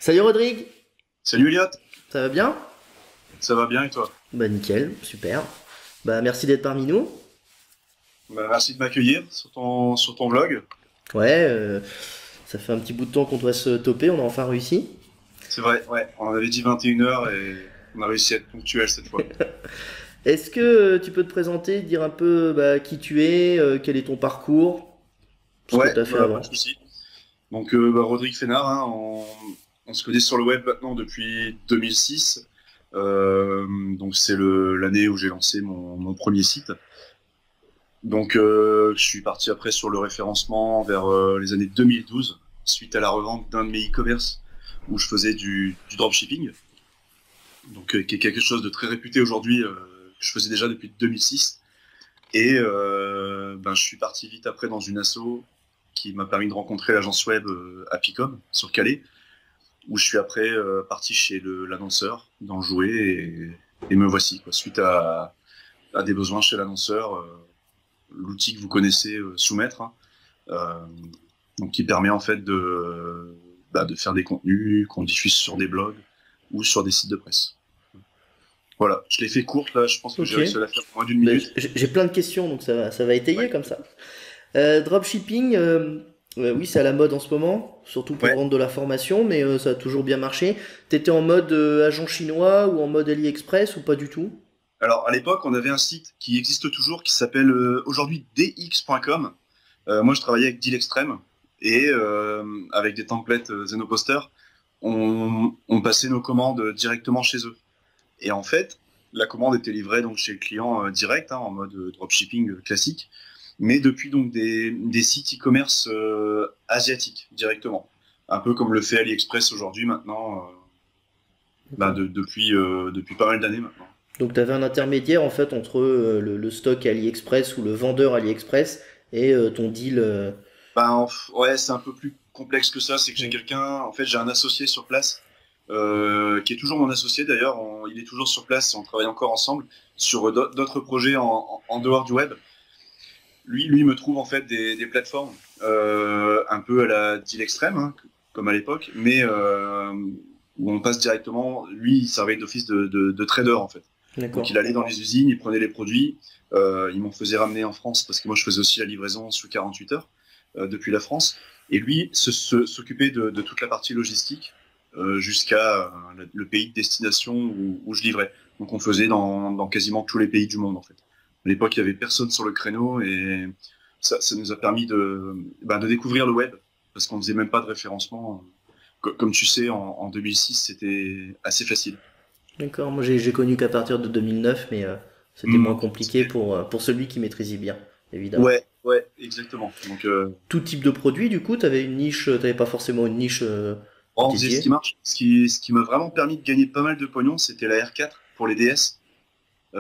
Salut Rodrigue, Salut Elliot, ça va bien? ça va bien et toi? Bah nickel, super. Bah merci d'être parmi nous. Bah, merci de m'accueillir sur ton vlog. Ouais, ça fait un petit bout de temps qu'on doit se toper, on a enfin réussi. C'est vrai, ouais, on avait dit 21 h et on a réussi à être ponctuel cette fois. Est-ce que tu peux te présenter, dire un peu qui tu es, quel est ton parcours, ce que Ouais, tu as fait bah, pas avant? de souci. Donc, Rodrigue Fénard, hein, on se connaît sur le web maintenant depuis 2006. Donc, c'est l'année où j'ai lancé mon premier site. Donc, je suis parti après sur le référencement vers les années 2012, suite à la revente d'un de mes e-commerce où je faisais du dropshipping. Donc qui est quelque chose de très réputé aujourd'hui, que je faisais déjà depuis 2006. Et je suis parti vite après dans une asso qui m'a permis de rencontrer l'agence web Apicom sur Calais, où je suis après parti chez l'annonceur dans le jouet et me voici quoi. Suite à des besoins chez l'annonceur, l'outil que vous connaissez, Soumettre, hein, euh, donc qui permet en fait de faire des contenus qu'on diffuse sur des blogs ou sur des sites de presse. Voilà, je l'ai fait courte là, je pense que j'ai Ok. réussi à la faire en moins d'une Bah, minute. j'ai plein de questions, donc ça va étayer Ouais. comme ça. Dropshipping, oui c'est à la mode en ce moment, surtout pour Ouais. vendre de la formation, mais ça a toujours bien marché. T'étais en mode agent chinois ou en mode AliExpress ou pas du tout? Alors à l'époque, on avait un site qui existe toujours qui s'appelle aujourd'hui dx.com. Moi, je travaillais avec Deal Extreme et avec des templates Zenoposter, on passait nos commandes directement chez eux. Et en fait, la commande était livrée donc chez le client direct, hein, en mode dropshipping classique, mais depuis donc des sites e-commerce asiatiques directement, un peu comme le fait AliExpress aujourd'hui maintenant, D'accord. depuis pas mal d'années maintenant. Donc tu avais un intermédiaire en fait entre le stock AliExpress ou le vendeur AliExpress et ton deal. Ouais, c'est un peu plus complexe que ça. C'est que j'ai Mm. quelqu'un, en fait, j'ai un associé sur place, qui est toujours mon associé d'ailleurs. Il est toujours sur place et on travaille encore ensemble sur d'autres projets en dehors du web. Lui me trouve en fait des plateformes un peu à la deal extrême, hein, comme à l'époque, mais où on passe directement. Lui, il servait d'office de trader en fait. Donc D'accord. il allait dans les usines, il prenait les produits, il m'en faisait ramener en France parce que moi je faisais aussi la livraison sous 48 heures depuis la France. Et lui s'occupait de toute la partie logistique jusqu'à le pays de destination où je livrais. Donc on faisait dans quasiment tous les pays du monde en fait. À l'époque, il y avait personne sur le créneau et ça nous a permis de découvrir le web parce qu'on faisait même pas de référencement. Comme tu sais, en 2006, c'était assez facile. D'accord. Moi j'ai connu qu'à partir de 2009, mais c'était moins Hmm. compliqué pour celui qui maîtrisait bien, évidemment. Ouais, ouais, exactement. Donc, Tout type de produit, du coup, t'avais une niche, t'avais pas forcément une niche on faisait ce qui dédiée. marche. Ce qui m'a vraiment permis de gagner pas mal de pognon, c'était la R4 pour les DS. Tu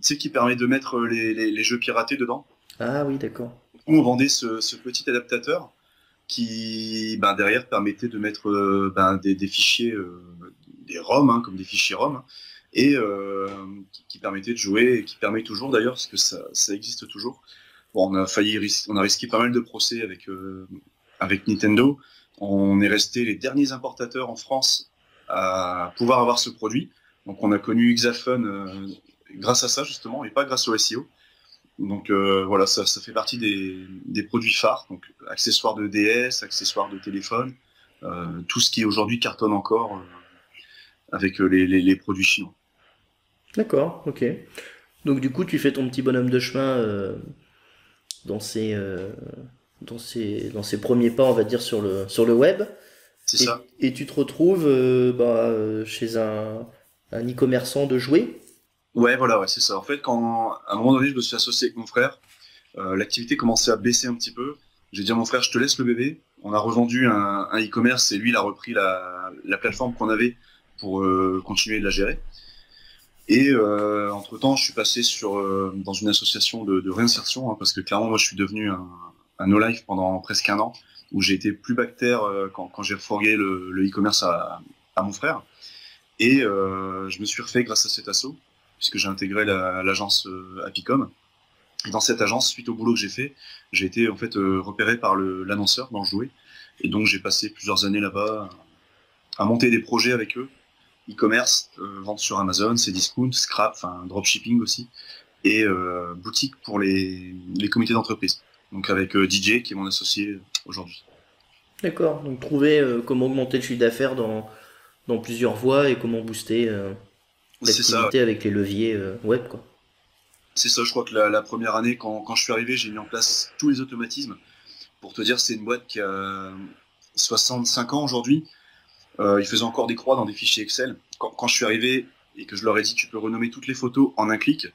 sais, qui permet de mettre les jeux piratés dedans. Ah oui, d'accord. Nous, on vendait ce petit adaptateur qui, derrière, permettait de mettre des fichiers, des ROM, hein, comme des fichiers ROM, et qui permettait de jouer, et qui permet toujours d'ailleurs, parce que ça existe toujours. Bon, on a risqué pas mal de procès avec Nintendo. On est resté les derniers importateurs en France à pouvoir avoir ce produit. Donc on a connu Xaphone grâce à ça justement, et pas grâce au SEO. Donc voilà, ça fait partie des produits phares, donc accessoires de DS, accessoires de téléphone, tout ce qui aujourd'hui cartonne encore avec les produits chinois. D'accord, ok. Donc du coup, tu fais ton petit bonhomme de chemin dans ces premiers pas, on va dire, sur le web. C'est Et, ça. et tu te retrouves chez un e-commerçant de jouets. Ouais, voilà, ouais, c'est ça. En fait, quand à un moment donné, je me suis associé avec mon frère, l'activité commençait à baisser un petit peu. J'ai dit à mon frère, je te laisse le bébé. On a revendu un e-commerce et lui, il a repris la plateforme qu'on avait pour continuer de la gérer. Et entre-temps, je suis passé dans une association de réinsertion, hein, parce que clairement, moi, je suis devenu un no-life pendant presque un an, où j'ai été plus bactère quand j'ai refourgué le e-commerce à mon frère. Et je me suis refait grâce à cet asso, puisque j'ai intégré l'agence Apicom. Et dans cette agence, suite au boulot que j'ai été en fait repéré par l'annonceur dans le jouet. Et donc j'ai passé plusieurs années là-bas à monter des projets avec eux, e-commerce, vente sur Amazon, Cdiscount, Scrap, enfin dropshipping aussi, et boutique pour les comités d'entreprise. Donc avec DJ qui est mon associé aujourd'hui. D'accord. Donc trouver comment augmenter le chiffre d'affaires dans plusieurs voies et comment booster C'est ça, l'activité avec les leviers web, quoi. c'est ça. Je crois que la première année, quand je suis arrivé, j'ai mis en place tous les automatismes. Pour te dire, c'est une boîte qui a 65 ans aujourd'hui. Ils faisaient encore des croix dans des fichiers Excel. Quand je suis arrivé et que je leur ai dit tu peux renommer toutes les photos en un clic,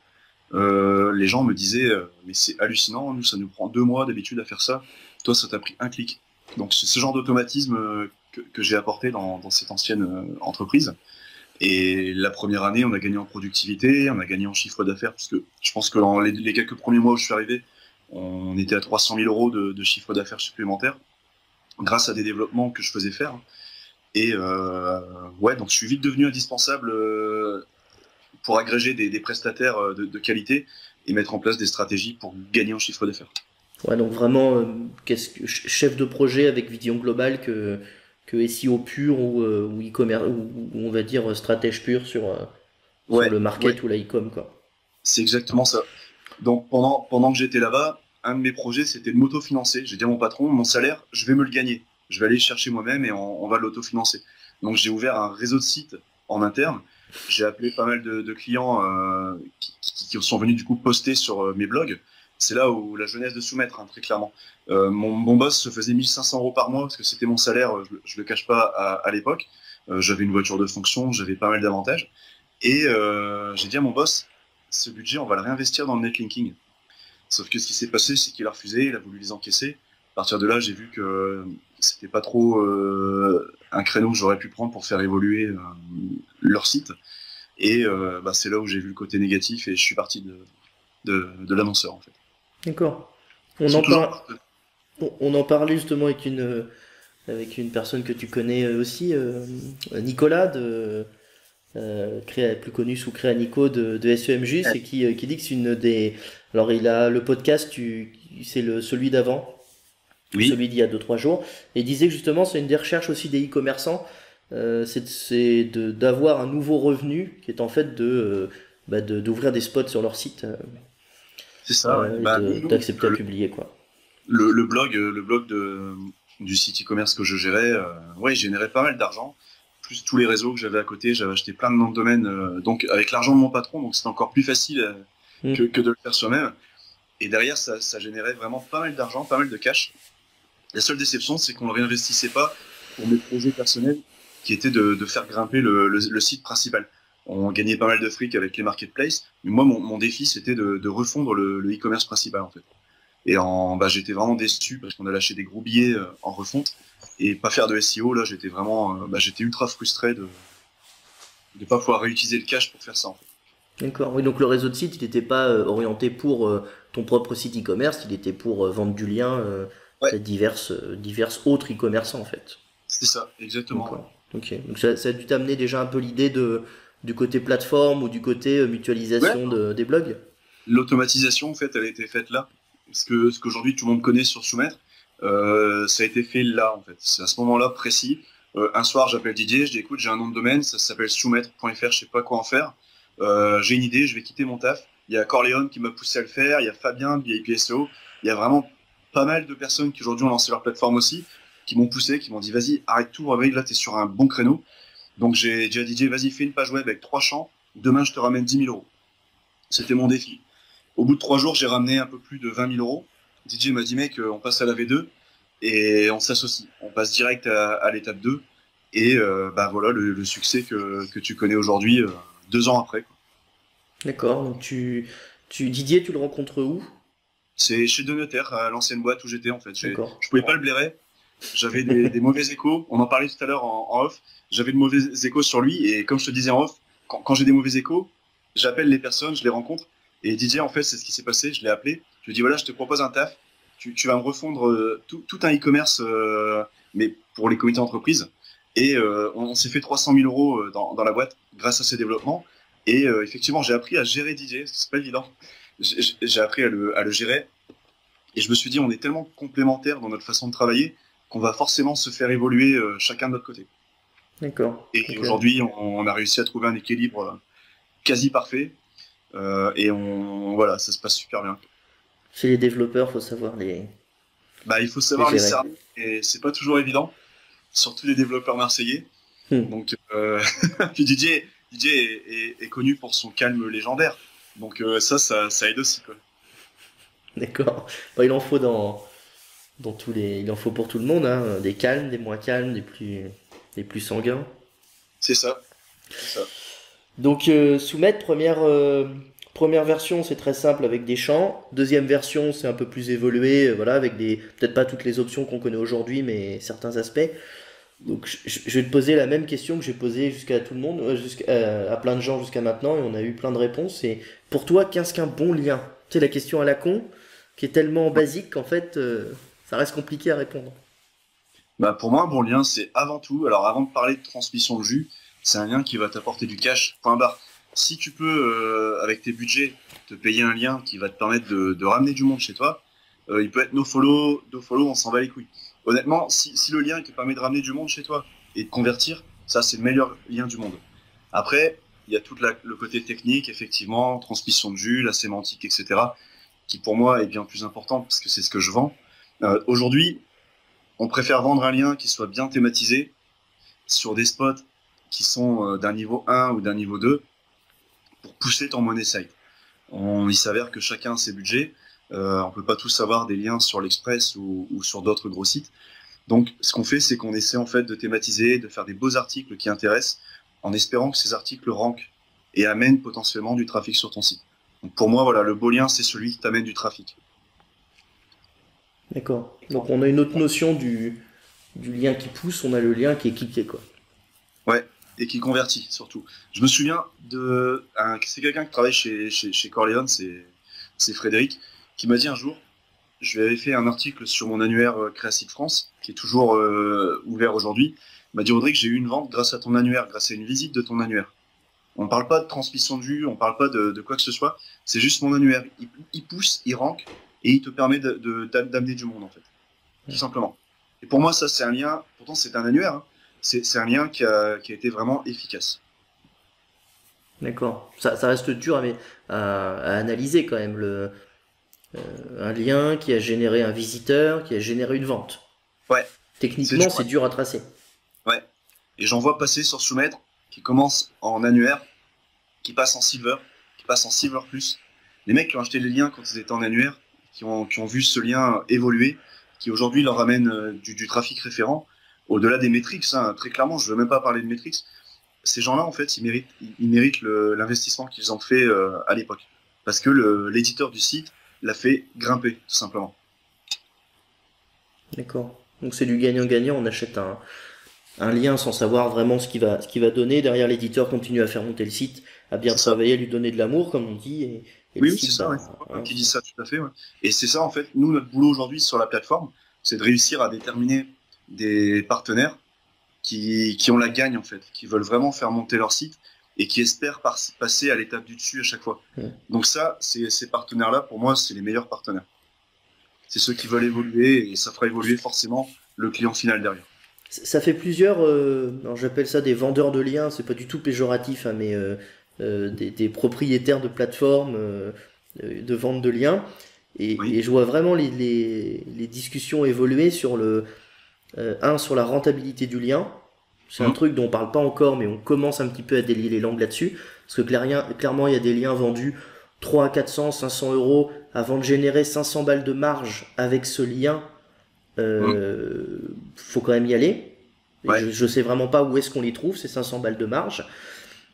les gens me disaient mais c'est hallucinant, nous ça nous prend 2 mois d'habitude à faire ça. Toi ça t'a pris un clic. Donc c'est ce genre d'automatisme que j'ai apporté dans cette ancienne entreprise. Et la première année, on a gagné en productivité, on a gagné en chiffre d'affaires, parce que je pense que dans les quelques premiers mois où je suis arrivé, on était à 300 000 euros de chiffre d'affaires supplémentaire, grâce à des développements que je faisais faire. Et ouais, donc je suis vite devenu indispensable pour agréger des prestataires de qualité et mettre en place des stratégies pour gagner en chiffre d'affaires. Ouais, donc vraiment chef de projet avec vision globale que SEO pur ou e-commerce ou on va dire stratège pur sur Ouais, le ouais, market ou la e-com, quoi. c'est exactement ça. Donc pendant que j'étais là-bas, un de mes projets c'était de m'autofinancer. J'ai dit à mon patron, mon salaire, je vais me le gagner. Je vais aller le chercher moi-même et on va l'autofinancer. Donc j'ai ouvert un réseau de sites en interne. J'ai appelé pas mal de clients qui sont venus du coup poster sur mes blogs. C'est là où la jeunesse de soumettre, hein, très clairement. Mon boss se faisait 1500 euros par mois parce que c'était mon salaire, je le cache pas, à l'époque. J'avais une voiture de fonction, j'avais pas mal d'avantages. Et j'ai dit à mon boss, ce budget, on va le réinvestir dans le netlinking. Sauf que ce qui s'est passé, c'est qu'il a refusé, il a voulu les encaisser. À partir de là, j'ai vu que c'était pas trop un créneau que j'aurais pu prendre pour faire évoluer leur site. Et bah, c'est là où j'ai vu le côté négatif et je suis parti de l'annonceur en fait. D'accord. Ils On sont en toujours parle, là. on en parlait justement avec une personne que tu connais aussi, Nicolas plus connu sous Créanico de SEMG, c'est qui dit que c'est une des. Alors il a le podcast, c'est celui d'avant, Oui, celui d'il y a 2 3 jours, et il disait que justement c'est une des recherches aussi des e-commerçants, d'avoir un nouveau revenu qui est en fait d'ouvrir des spots sur leur site c'est ça. Ouais. et Bah, d'accepter à publier, quoi. le blog du site e-commerce que je gérais, ouais, il générait pas mal d'argent. Plus tous les réseaux que j'avais à côté, j'avais acheté plein de noms de domaine, donc avec l'argent de mon patron, donc c'était encore plus facile Hmm. que de le faire soi-même. Et derrière, ça générait vraiment pas mal d'argent, pas mal de cash. La seule déception, c'est qu'on ne le réinvestissait pas pour mes projets personnels, qui étaient de faire grimper le site principal. On gagnait pas mal de fric avec les marketplaces, mais moi, mon défi, c'était de refondre le e-commerce principal, en fait. Et bah, j'étais vraiment déçu parce qu'on a lâché des gros billets en refonte et pas faire de SEO. Là, j'étais vraiment, bah, j'étais ultra frustré de ne pas pouvoir réutiliser le cash pour faire ça, en fait. D'accord. Oui, donc le réseau de site, il n'était pas orienté pour ton propre site e-commerce, il était pour vendre du lien Ouais, à diverses autres e-commerçants en fait. c'est ça, exactement. Ouais. D'accord. Ok. Donc ça a dû t'amener déjà un peu l'idée du côté plateforme ou du côté Ouais, mutualisation des blogs. l'automatisation, en fait, elle a été faite là. Ce qu'aujourd'hui tout le monde connaît sur Soumettre, ça a été fait là, en fait. C'est à ce moment-là précis. Un soir, j'appelle Didier, je dis écoute, j'ai un nom de domaine, ça s'appelle soumettre.fr, je sais pas quoi en faire. J'ai une idée, je vais quitter mon taf. Il y a Corleone qui m'a poussé à le faire, il y a Fabien de VIP SEO, il y a vraiment pas mal de personnes qui aujourd'hui ont lancé leur plateforme aussi, qui m'ont poussé, qui m'ont dit vas-y, arrête tout, Réveil, là, tu es sur un bon créneau. Donc j'ai dit à Didier, vas-y, fais une page web avec 3 champs, demain je te ramène 10 000 euros. C'était mon défi. Au bout de 3 jours, j'ai ramené un peu plus de 20 000 euros. DJ m'a dit, mec, on passe à la V2 et on s'associe. On passe direct à l'étape 2. Et bah voilà le succès que tu connais aujourd'hui, 2 ans après, quoi. D'accord. Donc Didier, tu le rencontres où? C'est chez De Notaire, à l'ancienne boîte où j'étais en fait. D'accord. Je pouvais pas le blairer. J'avais des mauvais échos. On en parlait tout à l'heure en off. J'avais de mauvais échos sur lui. Et comme je te disais en off, quand j'ai des mauvais échos, j'appelle les personnes, je les rencontre. Et Didier, en fait, c'est ce qui s'est passé. Je l'ai appelé. Je lui ai dit voilà, je te propose un taf. Tu vas me refondre tout un e-commerce, mais pour les comités d'entreprise. Et on s'est fait 300 000 euros dans la boîte grâce à ces développements. Et effectivement, j'ai appris à gérer Didier. C'est pas évident. J'ai appris à le gérer. Et je me suis dit, on est tellement complémentaires dans notre façon de travailler qu'on va forcément se faire évoluer chacun de notre côté. D'accord. Et Ok. aujourd'hui, on a réussi à trouver un équilibre quasi parfait. Voilà, ça se passe super bien. Chez les développeurs, faut savoir Bah, il faut les savoir les gérer. cerner et c'est pas toujours évident, surtout les développeurs marseillais. Hmm. Donc, puis Didier est connu pour son calme légendaire. Donc ça aide aussi, quoi. D'accord. Bon, il en faut dans tous les, il en faut pour tout le monde, hein. Des calmes, des moins calmes, des plus sanguins. C'est ça, c'est ça. Donc soumettre première version, c'est très simple avec des champs. Deuxième version, c'est un peu plus évolué, voilà, avec des peut-être pas toutes les options qu'on connaît aujourd'hui, mais certains aspects. Donc je vais te poser la même question que j'ai posée jusqu'à tout le monde, à plein de gens jusqu'à maintenant, et on a eu plein de réponses. Et pour toi, qu'est-ce qu'un bon lien? C'est la question à la con, qui est tellement basique qu'en fait, ça reste compliqué à répondre. Bah, pour moi, un bon lien, c'est avant tout, alors avant de parler de transmission de jus, c'est un lien qui va t'apporter du cash, point barre. Si tu peux, avec tes budgets, te payer un lien qui va te permettre de ramener du monde chez toi, il peut être no follow, on s'en bat les couilles. Honnêtement, si le lien il te permet de ramener du monde chez toi et de convertir, ça c'est le meilleur lien du monde. Après, il y a le côté technique, effectivement, transmission de jus, la sémantique, etc., qui pour moi est bien plus important parce que c'est ce que je vends. Aujourd'hui, on préfère vendre un lien qui soit bien thématisé sur des spots qui sont d'un niveau 1 ou d'un niveau 2 pour pousser ton money site. Il s'avère que chacun a ses budgets. On peut pas tous avoir des liens sur l'Express ou sur d'autres gros sites. Donc, ce qu'on fait, c'est qu'on essaie en fait de thématiser, de faire des beaux articles qui intéressent, en espérant que ces articles rankent et amènent potentiellement du trafic sur ton site. Donc, pour moi, voilà, le beau lien, c'est celui qui t'amène du trafic. D'accord. Donc on a une autre notion du lien qui pousse, on a le lien qui est cliqué, quoi. Ouais, et qui convertit surtout. Je me souviens c'est quelqu'un qui travaille chez Corleone, c'est Frédéric, qui m'a dit un jour, je lui avais fait un article sur mon annuaire Créacide France, qui est toujours ouvert aujourd'hui. Il m'a dit, Rodrigue, j'ai eu une vente grâce à ton annuaire, grâce à une visite de ton annuaire. On ne parle pas de transmission de vue, on ne parle pas de quoi que ce soit, c'est juste mon annuaire. Il pousse, il rank, et il te permet d'amener du monde, en fait. Tout simplement. Et pour moi, ça, c'est un lien, pourtant c'est un annuaire, hein. C'est un lien qui a été vraiment efficace. D'accord. Ça reste dur à analyser quand même. Un lien qui a généré un visiteur, qui a généré une vente. Ouais, c'est Techniquement, dur. c'est dur à tracer. Ouais. Et j'en vois passer sur Soumettre qui commence en annuaire, qui passe en silver, qui passe en silver plus. Les mecs qui ont acheté les liens quand ils étaient en annuaire, qui ont vu ce lien évoluer, qui aujourd'hui leur amène du trafic référent, au-delà des métriques, hein, très clairement, je ne veux même pas parler de métriques. Ces gens-là, en fait, ils méritent l'investissement qu'ils ont fait à l'époque. Parce que l'éditeur du site l'a fait grimper, tout simplement. D'accord. Donc c'est du gagnant-gagnant. On achète un lien sans savoir vraiment ce qu'il va donner. Derrière, l'éditeur continue à faire monter le site, à bien C'est ça. travailler, à lui donner de l'amour, comme on dit. Et le Oui, oui, c'est site, ça, ouais. bah, C'est moi hein, qui dis ça, tout à fait. Ouais. Et c'est ça, en fait, nous, notre boulot aujourd'hui sur la plateforme, c'est de réussir à déterminer des partenaires qui ont la gagne, en fait, qui veulent vraiment faire monter leur site et qui espèrent passer à l'étape du dessus à chaque fois. ouais. Donc ça, ces partenaires-là, pour moi, c'est les meilleurs partenaires. C'est ceux qui veulent évoluer et ça fera évoluer forcément le client final derrière. Ça fait plusieurs, alors j'appelle ça des vendeurs de liens, c'est pas du tout péjoratif, hein, mais des propriétaires de plateformes de vente de liens. Oui. Et je vois vraiment les discussions évoluer sur sur la rentabilité du lien. C'est un Mhm. truc dont on parle pas encore, mais on commence un petit peu à délier les langues là-dessus. Parce que clairement, il y a des liens vendus 300, 400, 500 euros avant de générer 500 balles de marge avec ce lien. Mhm. Faut quand même y aller. Et Ouais. je sais vraiment pas où est-ce qu'on les trouve, ces 500 balles de marge.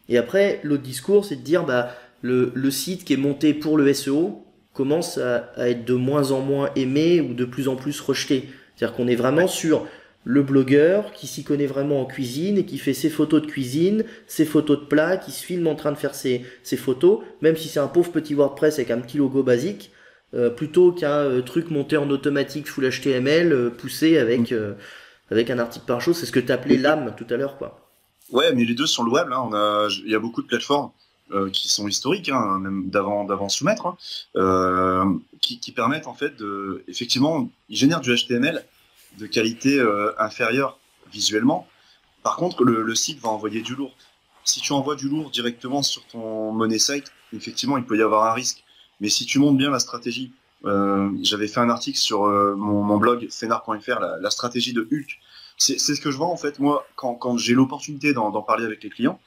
Et après, l'autre discours, c'est de dire, bah, le site qui est monté pour le SEO commence à être de moins en moins aimé ou de plus en plus rejeté. C'est-à-dire qu'on est vraiment Ouais. sur le blogueur qui s'y connaît vraiment en cuisine et qui fait ses photos de cuisine, ses photos de plats, qui se filme en train de faire ses photos, même si c'est un pauvre petit WordPress avec un petit logo basique, plutôt qu'un truc monté en automatique full HTML, poussé Mhm. avec un article par jour. C'est ce que tu appelais l'âme tout à l'heure, quoi. Ouais, mais les deux sont louables, hein. Il y a beaucoup de plateformes qui sont historiques, hein, même d'avant Soumettre, hein, qui permettent en fait effectivement, ils génèrent du HTML de qualité inférieure visuellement, Par contre, le site va envoyer du lourd. Si tu envoies du lourd directement sur ton money site, effectivement, il peut y avoir un risque. Mais si tu montes bien la stratégie, j'avais fait un article sur mon blog fenar.fr, la stratégie de Hulk. C'est ce que je vends en fait, moi, quand j'ai l'opportunité d'en parler avec les clients,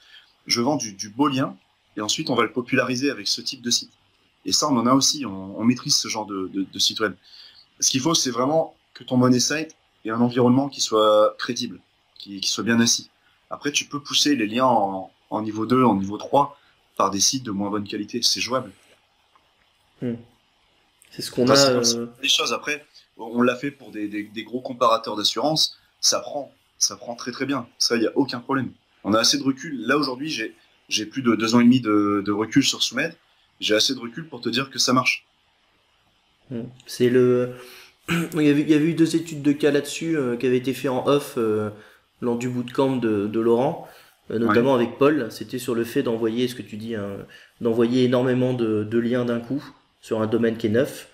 je vends du beau lien et ensuite on va le populariser avec ce type de site. Et ça, on en a aussi, on maîtrise ce genre de site web. Ce qu'il faut, c'est vraiment que ton money site ait un environnement qui soit crédible, qui soit bien assis. Après, tu peux pousser les liens en niveau 2, en niveau 3, par des sites de moins bonne qualité. C'est jouable. Hmm. C'est ce On qu'on va a. s'apercevoir des choses. Après, on l'a fait pour des gros comparateurs d'assurance. Ça prend très très bien. Ça, il n'y a aucun problème. On a assez de recul. Là, aujourd'hui, j'ai plus de 2 ans et demi de recul sur Soumettre. J'ai assez de recul pour te dire que ça marche. Hmm. C'est le. Il y avait eu 2 études de cas là-dessus qui avaient été faites en off lors du bootcamp de Laurent, Ouais, notamment avec Paul. C'était sur le fait d'envoyer, ce que tu dis, hein, d'envoyer énormément de liens d'un coup sur un domaine qui est neuf,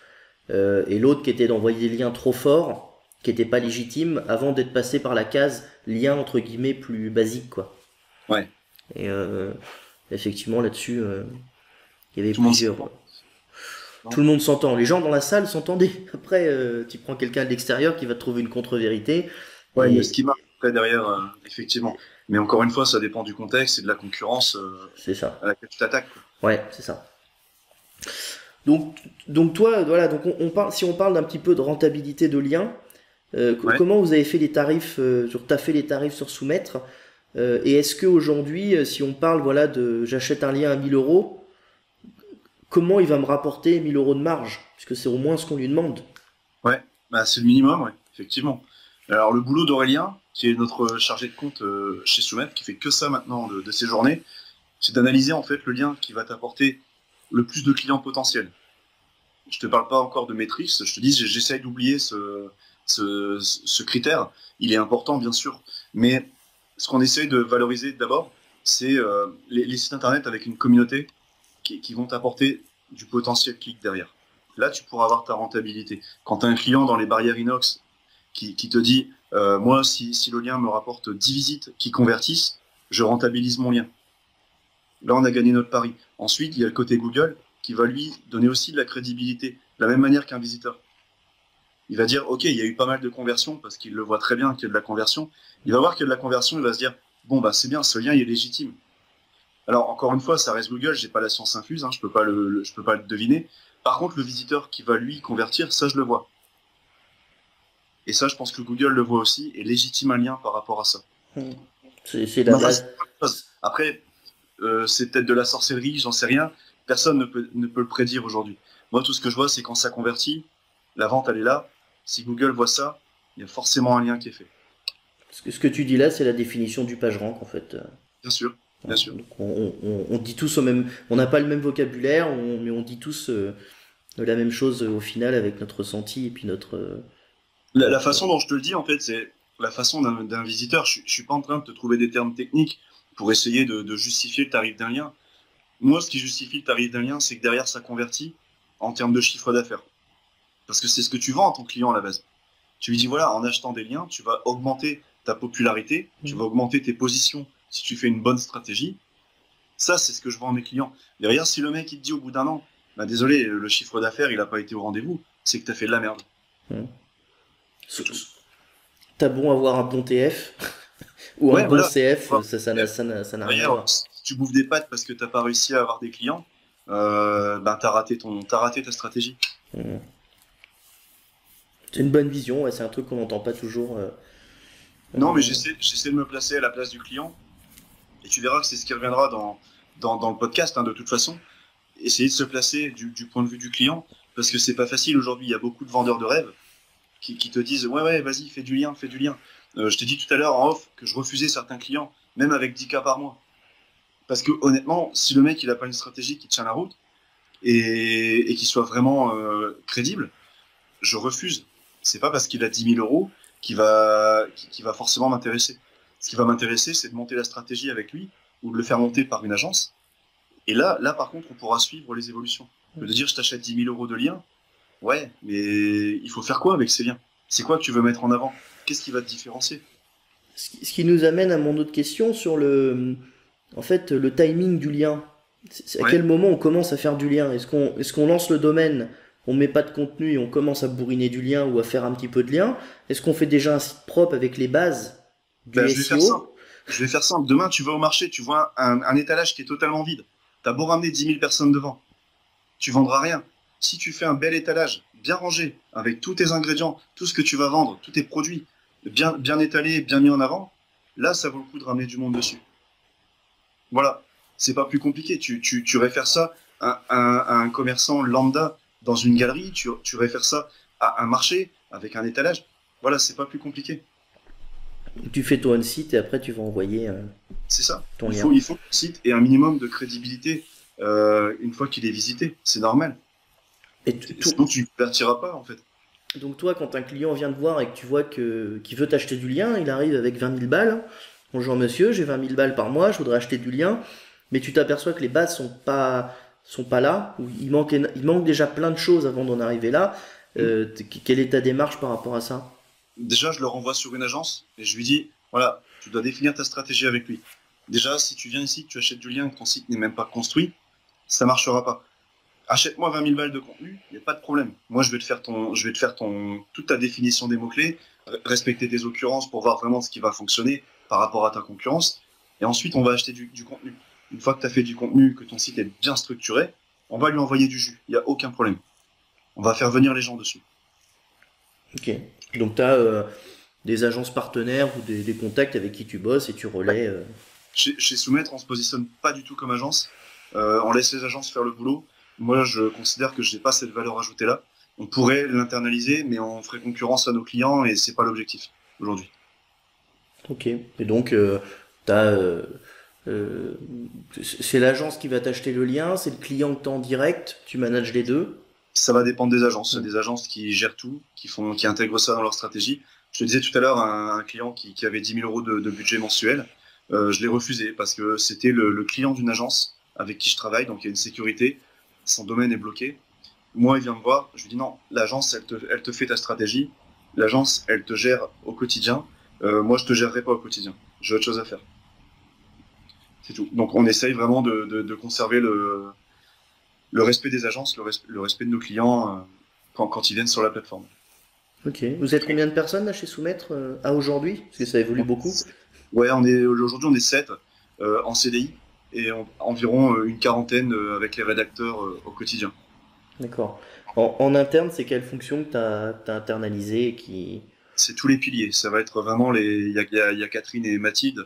et l'autre qui était d'envoyer des liens trop forts, qui n'étaient pas légitimes, avant d'être passé par la case lien entre guillemets plus basique, quoi. ouais. Et effectivement là-dessus, il y avait Tout le monde plusieurs. s'entend. Tout le monde s'entend. Les gens dans la salle s'entendaient. Après, tu prends quelqu'un de l'extérieur qui va te trouver une contre-vérité. Ouais, mais ce Et qui marche après derrière, effectivement. Mais encore une fois, ça dépend du contexte et de la concurrence c'est ça. à laquelle tu t'attaques, quoi. Ouais, c'est ça. Donc, donc toi, voilà. Donc on parle, si on parle d'un petit peu de rentabilité de lien, Ouais. comment vous avez fait les tarifs, t'as fait les tarifs sur Soumettre, et est-ce que aujourd'hui, si on parle, voilà, de, j'achète un lien à 1 000 euros, comment il va me rapporter 1 000 euros de marge? Puisque c'est au moins ce qu'on lui demande. Ouais, bah, c'est le minimum, ouais, effectivement. Alors, le boulot d'Aurélien, qui est notre chargé de compte chez Soumet, qui fait que ça maintenant de ses journées, c'est d'analyser en fait le lien qui va t'apporter le plus de clients potentiels. Je te parle pas encore de maîtrise, je te dis, j'essaye d'oublier ce critère. Il est important, bien sûr, mais ce qu'on essaye de valoriser d'abord, c'est les sites internet avec une communauté qui vont t'apporter du potentiel clic derrière. Là, tu pourras avoir ta rentabilité. Quand tu as un client dans les barrières inox qui te dit moi, si le lien me rapporte 10 visites qui convertissent, je rentabilise mon lien. Là, on a gagné notre pari. Ensuite, il y a le côté Google qui va lui donner aussi de la crédibilité, de la même manière qu'un visiteur. Il va dire, OK, il y a eu pas mal de conversions parce qu'il le voit très bien qu'il y a de la conversion. Il va voir qu'il y a de la conversion, il va se dire, bon, bah, c'est bien, ce lien il est légitime. Alors, encore une fois, ça reste Google, j'ai pas la science infuse, hein, je peux pas je peux pas le deviner. Par contre, le visiteur qui va lui convertir, ça, je le vois. Et ça, je pense que Google le voit aussi et légitime un lien par rapport à ça. C'est la Ma façon base. de faire. Après, c'est peut-être de la sorcellerie, j'en sais rien. Personne ne peut le prédire aujourd'hui. Moi, tout ce que je vois, c'est quand ça convertit, la vente, elle est là. Si Google voit ça, il y a forcément un lien qui est fait. Ce que tu dis là, c'est la définition du PageRank en fait. Bien sûr, bien Voilà. sûr. Donc on dit tous au même, on n'a pas le même vocabulaire, mais on dit tous la même chose au final avec notre ressenti et puis La notre. façon dont je te le dis, en fait, c'est la façon d'un visiteur. Je suis pas en train de te trouver des termes techniques pour essayer de justifier le tarif d'un lien. Moi, ce qui justifie le tarif d'un lien, c'est que derrière, ça convertit en termes de chiffre d'affaires. Parce que c'est ce que tu vends à ton client à la base. Tu lui dis, voilà, en achetant des liens, tu vas augmenter ta popularité, tu vas augmenter tes positions si tu fais une bonne stratégie. Ça, c'est ce que je vends à mes clients. Derrière, si le mec, il te dit au bout d'un an, bah, désolé, le chiffre d'affaires, il n'a pas été au rendez-vous, c'est que tu as fait de la merde. Hmm. C'est tout. T'as bon avoir un bon TF ou un Ouais, bon voilà. CF, ça n'a rien à D'ailleurs, voir. si tu bouffes des pâtes parce que tu n'as pas réussi à avoir des clients, ben, t'as raté ta stratégie. Hmm. C'est une bonne vision, ouais, c'est un truc qu'on n'entend pas toujours. Non, mais Euh, j'essaie de me placer à la place du client. Et tu verras que c'est ce qui reviendra dans le podcast, hein, de toute façon. Essayer de se placer du point de vue du client, parce que c'est pas facile aujourd'hui. Il y a beaucoup de vendeurs de rêves qui te disent ouais, ouais, vas-y, fais du lien, fais du lien. Je t'ai dit tout à l'heure en off que je refusais certains clients, même avec 10 cas par mois. Parce que honnêtement, si le mec il a pas une stratégie qui tient la route et qui soit vraiment crédible, je refuse. C'est pas parce qu'il a 10 000 euros qu'il va forcément m'intéresser. Ce qui va m'intéresser, c'est de monter la stratégie avec lui ou de le faire monter par une agence. Et là, par contre, on pourra suivre les évolutions. De dire, je t'achète 10 000 euros de liens, ouais, mais il faut faire quoi avec ces liens? C'est quoi que tu veux mettre en avant? Qu'est-ce qui va te différencier? Ce qui nous amène à mon autre question sur en fait, le timing du lien. C'est à Ouais. quel moment on commence à faire du lien? Est-ce qu'on lance le domaine, on met pas de contenu et on commence à bourriner du lien ou à faire un petit peu de lien? Est-ce qu'on fait déjà un site propre avec les bases Ben, du je vais faire simple. SEO? Je vais faire simple. Demain, tu vas au marché, tu vois un étalage qui est totalement vide. T'as beau ramener 10 000 personnes devant, tu vendras rien. Si tu fais un bel étalage, bien rangé, avec tous tes ingrédients, tout ce que tu vas vendre, tous tes produits, bien étalés, bien mis en avant, là, ça vaut le coup de ramener du monde dessus. Voilà. C'est pas plus compliqué. Tu réfères ça à un commerçant lambda dans une galerie, tu réfères ça à un marché avec un étalage. Voilà, c'est pas plus compliqué. Tu fais toi un site et après tu vas envoyer C'est ça. ton lien. Il faut que le site ait un minimum de crédibilité une fois qu'il est visité. C'est normal. Et Sinon, tu ne convertiras pas, en fait. donc toi, quand un client vient te voir et que tu vois qu'il veut t'acheter du lien, il arrive avec 20 000 balles. Bonjour monsieur, j'ai 20 000 balles par mois, je voudrais acheter du lien. Mais tu t'aperçois que les bases sont pas là, ou il manque déjà plein de choses avant d'en arriver là. Quelle est ta démarche par rapport à ça? Déjà, je le renvoie sur une agence et je lui dis, voilà, tu dois définir ta stratégie avec lui. Déjà, si tu viens ici, que tu achètes du lien, que ton site n'est même pas construit, ça marchera pas. Achète-moi 20 000 balles de contenu, il n'y a pas de problème. Moi, je vais te faire toute ta définition des mots-clés, respecter tes occurrences pour voir vraiment ce qui va fonctionner par rapport à ta concurrence. Et ensuite, on va acheter du contenu. Une fois que tu as fait du contenu, que ton site est bien structuré, on va lui envoyer du jus. Il n'y a aucun problème. On va faire venir les gens dessus. Ok. Donc tu as des agences partenaires ou des contacts avec qui tu bosses et tu Ouais. relais. Chez Soumettre, on se positionne pas du tout comme agence. On laisse les agences faire le boulot. Moi, je considère que je n'ai pas cette valeur ajoutée là. On pourrait l'internaliser, mais on ferait concurrence à nos clients et c'est pas l'objectif aujourd'hui. Ok. Et donc t'as, euh, c'est l'agence qui va t'acheter le lien, c'est le client que t'as en direct, tu manages les deux. Ça va dépendre des agences. Il y a Hmm. des agences qui gèrent tout, qui intègrent ça dans leur stratégie. Je te disais tout à l'heure, un client qui avait 10 000 € de budget mensuel, je l'ai refusé parce que c'était le client d'une agence avec qui je travaille, donc il y a une sécurité, son domaine est bloqué. Moi, il vient me voir, je lui dis non, l'agence, elle te fait ta stratégie, l'agence, elle te gère au quotidien. Moi, je te gérerai pas au quotidien. J'ai autre chose à faire. C'est tout. Donc, on essaye vraiment de conserver le respect des agences, le respect de nos clients quand ils viennent sur la plateforme. Ok. Vous êtes combien de personnes là chez Soumettre à aujourd'hui? Parce que ça évolue beaucoup. Ouais, aujourd'hui on est 7 en CDI et environ une quarantaine avec les rédacteurs au quotidien. D'accord. En interne, c'est quelle fonction que t'as internalisée et qui... C'est tous les piliers. Ça va être vraiment il y a Catherine et Mathilde.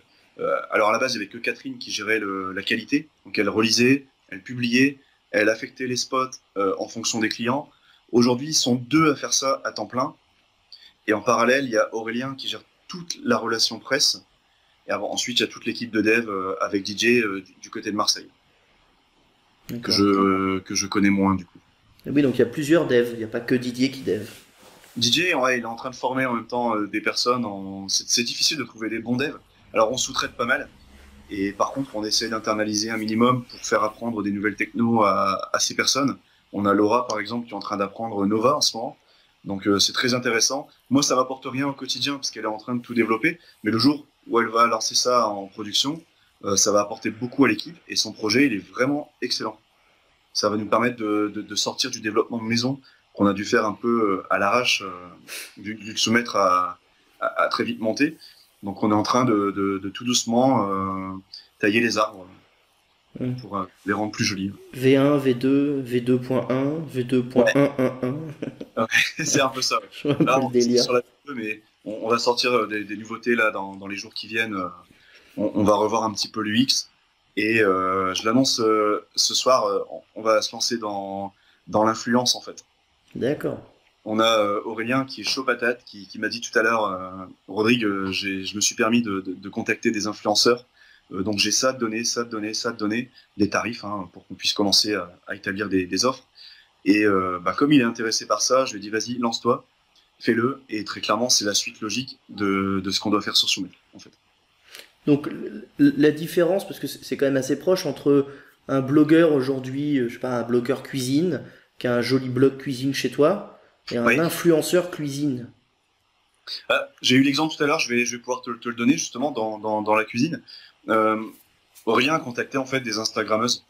Alors à la base, il y avait que Catherine qui gérait la qualité. Donc elle relisait, elle publiait, elle affectait les spots en fonction des clients. Aujourd'hui, ils sont deux à faire ça à temps plein. Et en parallèle, il y a Aurélien qui gère toute la relation presse. Et ensuite, il y a toute l'équipe de dev avec DJ du côté de Marseille, D'accord. que je connais moins du coup. Et oui, donc il y a plusieurs devs, il n'y a pas que Didier qui dev. DJ, ouais, il est en train de former en même temps des personnes. C'est difficile de trouver des bons devs. Alors on sous-traite pas mal. Et par contre, on essaie d'internaliser un minimum pour faire apprendre des nouvelles technos à ces personnes. On a Laura, par exemple, qui est en train d'apprendre Nova en ce moment. Donc c'est très intéressant. Moi, ça m'apporte rien au quotidien parce qu'elle est en train de tout développer. Mais le jour où elle va lancer ça en production, ça va apporter beaucoup à l'équipe. Et son projet, il est vraiment excellent. Ça va nous permettre de sortir du développement de maison qu'on a dû faire un peu à l'arrache, vu que Soumettre a très vite monté. Donc on est en train de tout doucement tailler les arbres Hmm. pour les rendre plus jolis. V1, V2, V2.1, Ouais, V2.111. c'est un peu ça. Ouais. Je vois un peu Là, le on est délire. sur la peu, mais on va sortir des nouveautés là dans les jours qui viennent. On va revoir un petit peu l'UX. Et je l'annonce ce soir, on va se lancer dans l'influence en fait. D'accord. On a Aurélien qui est chaud patate, qui m'a dit tout à l'heure, Rodrigue, je me suis permis de contacter des influenceurs. Donc j'ai ça à te donner, ça à te donner, ça à te donner, des tarifs hein, pour qu'on puisse commencer à établir des offres. Et bah, comme il est intéressé par ça, je lui ai dit vas-y, lance-toi, fais-le. Et très clairement, c'est la suite logique de ce qu'on doit faire sur Soumet, en fait. Donc la différence, parce que c'est quand même assez proche entre un blogueur aujourd'hui, je sais pas, un blogueur cuisine, qui a un joli blog cuisine chez toi, et un Oui, influenceur cuisine. J'ai eu l'exemple tout à l'heure, je vais pouvoir te le donner justement dans la cuisine. Euh, Rien à contacter en fait des Instagrammeuses.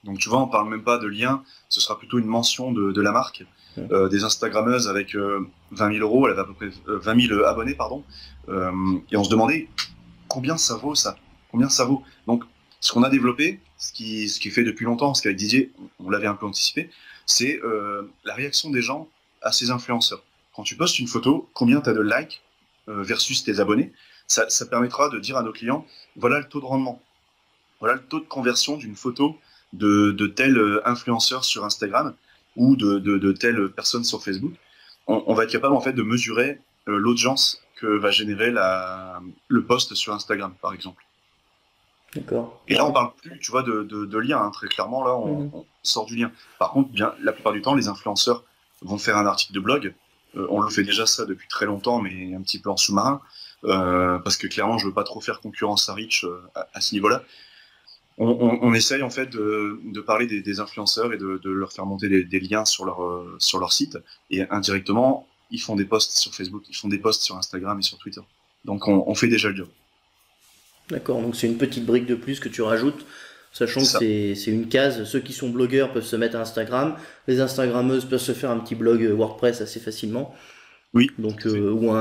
Donc tu vois, on parle même pas de lien, ce sera plutôt une mention de la marque. Des Instagrammeuses avec 20 000 euros, elle avait à peu près 20 000 abonnés, pardon. Et on se demandait combien ça vaut ça, combien ça vaut. Donc ce qu'on a développé, ce qui est fait depuis longtemps, parce qu'avec Didier, on l'avait un peu anticipé, c'est la réaction des gens à ces influenceurs. Quand tu postes une photo, combien tu as de likes versus tes abonnés, ça permettra de dire à nos clients, voilà le taux de rendement, voilà le taux de conversion d'une photo de tel influenceur sur Instagram ou de telle personne sur Facebook. On va être capable en fait de mesurer l'audience que va générer le post sur Instagram, par exemple. D'accord. Et là, on parle plus, tu vois, de lien, hein. Très clairement, là, on sort du lien. Par contre, bien, la plupart du temps, les influenceurs vont faire un article de blog. On le fait déjà ça depuis très longtemps, mais un petit peu en sous-marin, parce que clairement, je veux pas trop faire concurrence à Rich à ce niveau-là. On essaye en fait de parler des influenceurs et de leur faire monter des liens sur leur site. Et indirectement, ils font des posts sur Facebook, ils font des posts sur Instagram et sur Twitter. Donc on fait déjà le job. D'accord, donc c'est une petite brique de plus que tu rajoutes, sachant C'est que ça. c'est une case. Ceux qui sont blogueurs peuvent se mettre à Instagram, les Instagrammeuses peuvent se faire un petit blog WordPress assez facilement, Oui, donc tout à fait. ou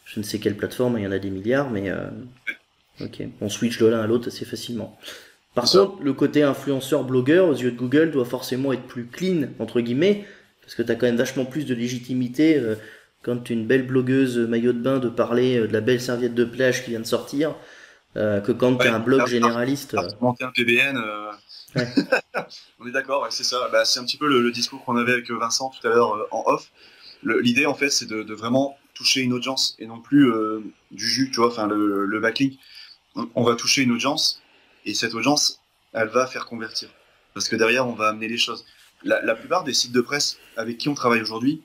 je ne sais quelle plateforme, il y en a des milliards, mais ok, on switch de l'un à l'autre assez facilement. C'est Par ça. contre, le côté influenceur blogueur aux yeux de Google doit forcément être plus clean entre guillemets, parce que tu as quand même vachement plus de légitimité quand tu es une belle blogueuse maillot de bain de parler de la belle serviette de plage qui vient de sortir. Que quand tu Ouais, as un blog généraliste. argumenter un PBN, Ouais. on est d'accord, ouais, c'est ça. Bah, c'est un petit peu le discours qu'on avait avec Vincent tout à l'heure en off. L'idée, en fait, c'est de vraiment toucher une audience et non plus du jus, tu vois, enfin le backlink. On va toucher une audience et cette audience, elle va faire convertir. Parce que derrière, on va amener les choses. La plupart des sites de presse avec qui on travaille aujourd'hui,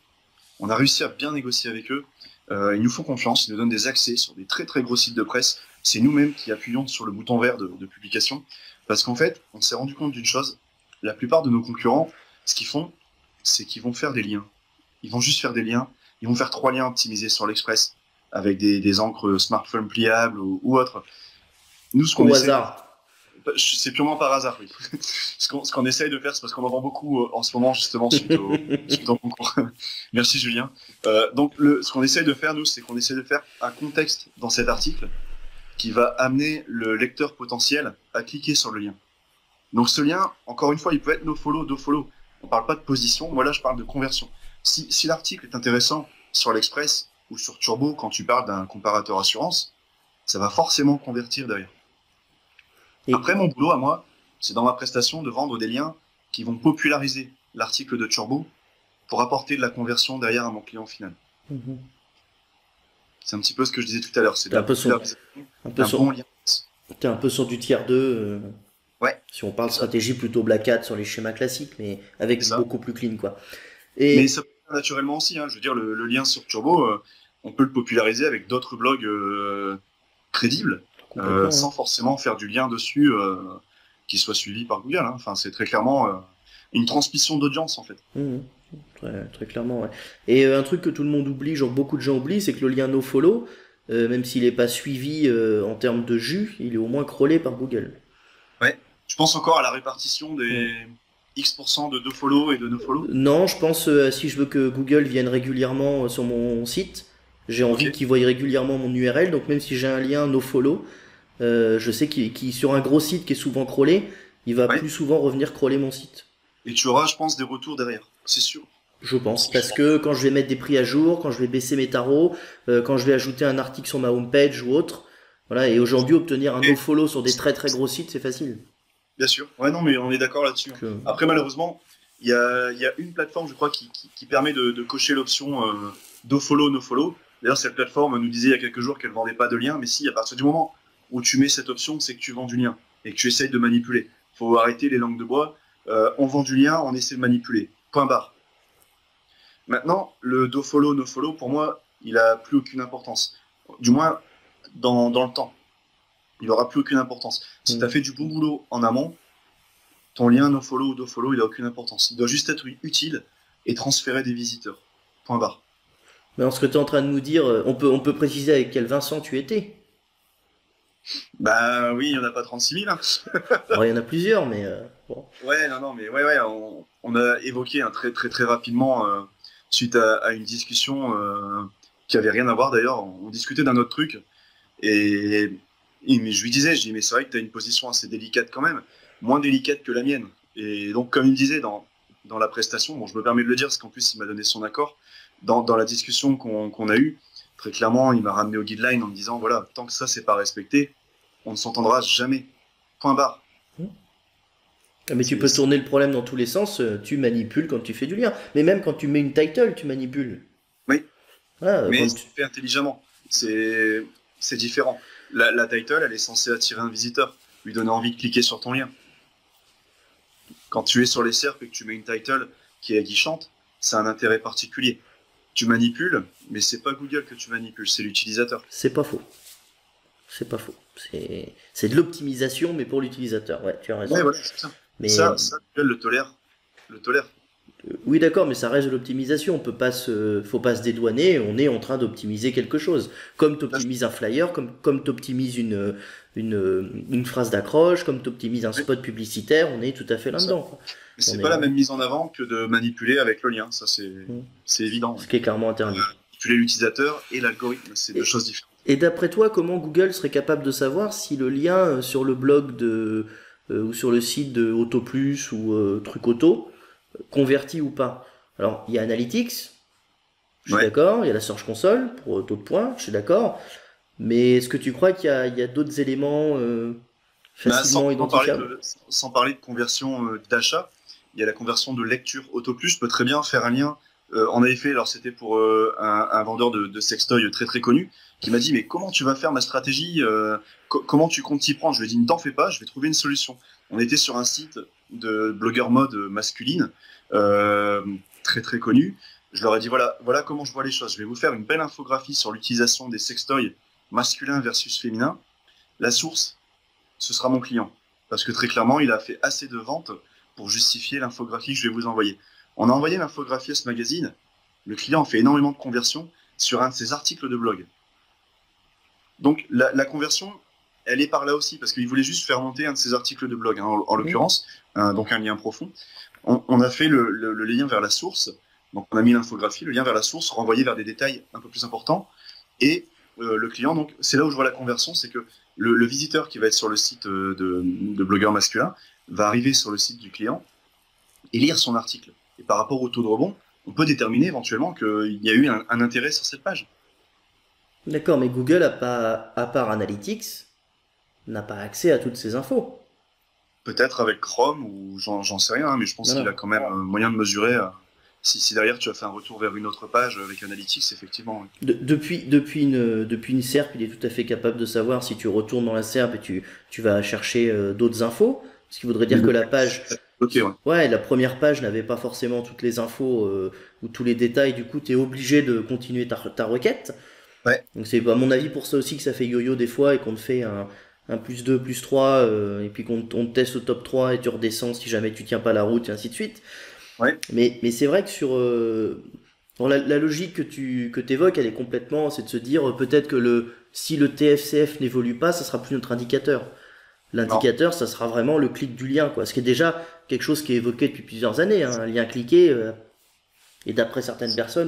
on a réussi à bien négocier avec eux. Ils nous font confiance, ils nous donnent des accès sur des très très gros sites de presse. C'est nous-mêmes qui appuyons sur le bouton vert de publication. Parce qu'en fait, on s'est rendu compte d'une chose. La plupart de nos concurrents, ce qu'ils font, c'est qu'ils vont faire des liens. Ils vont juste faire des liens. Ils vont faire 3 liens optimisés sur l'Express avec des encres smartphone pliables ou autres. Nous, ce qu'on Au essaye de hasard. faire, c'est purement par hasard, oui. Ce qu'on essaye de faire, c'est parce qu'on en vend beaucoup en ce moment, justement, suite au concours. Merci, Julien. Donc, ce qu'on essaye de faire, nous, c'est qu'on essaye de faire un contexte dans cet article qui va amener le lecteur potentiel à cliquer sur le lien. Donc, ce lien, encore une fois, il peut être nofollow, dofollow. On ne parle pas de position. Moi, là, je parle de conversion. Si l'article est intéressant sur l'Express ou sur Turbo, quand tu parles d'un comparateur assurance, ça va forcément convertir derrière. Et, Après, mon boulot à moi, c'est dans ma prestation de vendre des liens qui vont populariser l'article de Turbo pour apporter de la conversion derrière à mon client final. Mhm. C'est un petit peu ce que je disais tout à l'heure, c'est de T'es un la peu sur, popularisation un peu d'un bon sur, lien. t'es un peu sur du tiers 2 Ouais, si on parle c'est ça, stratégie plutôt Black Hat sur les schémas classiques, mais c'est avec ça. beaucoup plus clean, quoi. Mais Et, ça peut faire naturellement aussi, hein. Je veux dire, le lien sur Turbo, on peut le populariser avec d'autres blogs crédibles, complètement, ouais. sans forcément faire du lien dessus qui soit suivi par Google, hein. Enfin, c'est très clairement une transmission d'audience, en fait. Mhm. Très, très clairement, ouais. Et un truc que tout le monde oublie, genre beaucoup de gens oublient, c'est que le lien nofollow, même s'il n'est pas suivi en termes de jus, il est au moins crawlé par Google. Ouais. Je pense encore à la répartition Mm. des X% de follow et de no follow. Non, je pense si je veux que Google vienne régulièrement sur mon site, j'ai Ok. envie qu'il voie régulièrement mon URL, donc même si j'ai un lien nofollow, je sais qu'il sur un gros site qui est souvent crawlé, il va Ouais. plus souvent revenir crawler mon site. Et tu auras, je pense, des retours derrière. C'est sûr. Je pense, C'est parce sûr. que quand je vais mettre des prix à jour, quand je vais baisser mes tarots, quand je vais ajouter un article sur ma homepage ou autre, voilà, et aujourd'hui obtenir un Et, nofollow sur des très très gros sites, c'est facile. bien sûr. Ouais, non, mais on est d'accord là-dessus, hein. Donc, Après, malheureusement, il y a une plateforme, je crois, qui permet de cocher l'option do follow, no follow. D'ailleurs, cette plateforme nous disait il y a quelques jours qu'elle vendait pas de lien, mais si, à partir du moment où tu mets cette option, c'est que tu vends du lien et que tu essayes de manipuler. Il faut arrêter les langues de bois. On vend du lien, on essaie de manipuler. Point barre. Maintenant, le do follow, no follow, pour moi, il a plus aucune importance. Du moins, dans le temps. Il n'aura plus aucune importance. Si tu as fait du bon boulot en amont, ton lien no follow ou do follow, il n'a aucune importance. Il doit juste être utile et transférer des visiteurs. Point barre. Mais en ce que tu es en train de nous dire, on peut préciser avec quel Vincent tu étais. Bah oui, il n'y en a pas 36 000, hein. Alors, il y en a plusieurs, mais bon. Ouais, non, non, mais ouais, on a évoqué très, très, très rapidement, suite à une discussion qui avait rien à voir d'ailleurs. On discutait d'un autre truc et, mais je lui disais, je dis, mais c'est vrai que tu as une position assez délicate quand même, moins délicate que la mienne. Et donc, comme il me disait dans la prestation, bon, je me permets de le dire parce qu'en plus, il m'a donné son accord. Dans la discussion qu'on a eue, très clairement, il m'a ramené au guideline en me disant, voilà, tant que ça, c'est pas respecté, on ne s'entendra jamais. Point barre. Mais tu peux tourner le problème dans tous les sens, tu manipules quand tu fais du lien. Mais même quand tu mets une title, tu manipules. Oui, Voilà, mais quand c'est fait intelligemment. C'est différent. La title, elle est censée attirer un visiteur, lui donner envie de cliquer sur ton lien. Quand tu es sur les SERP et que tu mets une title qui est aguichante, c'est un intérêt particulier. Tu manipules, mais c'est pas Google que tu manipules, c'est l'utilisateur. C'est pas faux. C'est pas faux. C'est de l'optimisation, mais pour l'utilisateur. Ouais, tu as raison. Ouais, voilà, c'est ça. Mais Ça, Google le tolère. Le tolère. oui, d'accord, mais ça reste de l'optimisation. Faut pas se dédouaner. On est en train d'optimiser quelque chose. Comme tu optimises un flyer, comme tu optimises une phrase d'accroche, comme tu optimises un spot publicitaire, on est tout à fait là-dedans, quoi. Mais c'est On pas est- la même mise en avant que de manipuler avec le lien. Ça, c'est évident. Ce qui est clairement interdit. Manipuler l'utilisateur et l'algorithme, c'est deux choses différentes. Et d'après toi, comment Google serait capable de savoir si le lien sur le blog ou sur le site de AutoPlus ou Truc Auto convertit ou pas? Alors, il y a Analytics, je suis Ouais. d'accord, il y a la Search Console pour taux de points, je suis d'accord, mais est-ce que tu crois qu'il y a d'autres éléments Bah, facilement identifiables? sans parler de conversion d'achat, il y a la conversion de lecture. Autoplus peut très bien faire un lien. On avait fait, alors c'était pour un vendeur de sextoy très très connu, qui m'a dit, mais comment tu vas faire ma stratégie, comment tu comptes t'y prendre? Je lui ai dit, ne t'en fais pas, je vais trouver une solution. On était sur un site de blogueur mode masculine, euh, très très connu. Je leur ai dit, voilà comment je vois les choses. Je vais vous faire une belle infographie sur l'utilisation des sextoys masculins versus féminins. La source, ce sera mon client. Parce que très clairement, il a fait assez de ventes pour justifier l'infographie que je vais vous envoyer. On a envoyé l'infographie à ce magazine. Le client a fait énormément de conversions sur un de ses articles de blog. Donc la conversion, elle est par là aussi, parce qu'il voulait juste faire monter un de ses articles de blog, hein, en l'occurrence, donc un lien profond. On a fait le lien vers la source, donc on a mis l'infographie, le lien vers la source, renvoyé vers des détails un peu plus importants, et le client, donc c'est là où je vois la conversion, c'est que le visiteur qui va être sur le site de blogueur masculin va arriver sur le site du client et lire son article. Et par rapport au taux de rebond, on peut déterminer éventuellement qu'il y a eu un intérêt sur cette page. D'accord, mais Google, à part Analytics, n'a pas accès à toutes ces infos. Peut-être avec Chrome ou j'en sais rien, hein, mais je pense Voilà. qu'il a quand même moyen de mesurer si derrière tu as fait un retour vers une autre page avec Analytics, effectivement. Oui. Depuis une SERP, il est tout à fait capable de savoir si tu retournes dans la SERP et tu vas chercher d'autres infos. Ce qui voudrait dire que la page, Ok, ouais. ouais, la première page n'avait pas forcément toutes les infos ou tous les détails. Du coup, tu es obligé de continuer ta requête. Ouais. Donc c'est à mon avis pour ça aussi que ça fait yo-yo des fois et qu'on te fait un plus 2, plus 3, et puis on te teste au top 3 et tu redescends si jamais tu tiens pas la route et ainsi de suite. Ouais. Mais c'est vrai que bon, la logique que t'évoques, elle est complètement, c'est de se dire peut-être que si le TFCF n'évolue pas, ça sera plus notre indicateur. L'indicateur, ça sera vraiment le clic du lien, quoi. Ce qui est déjà quelque chose qui est évoqué depuis plusieurs années, hein. Un lien cliqué, et d'après certaines personnes,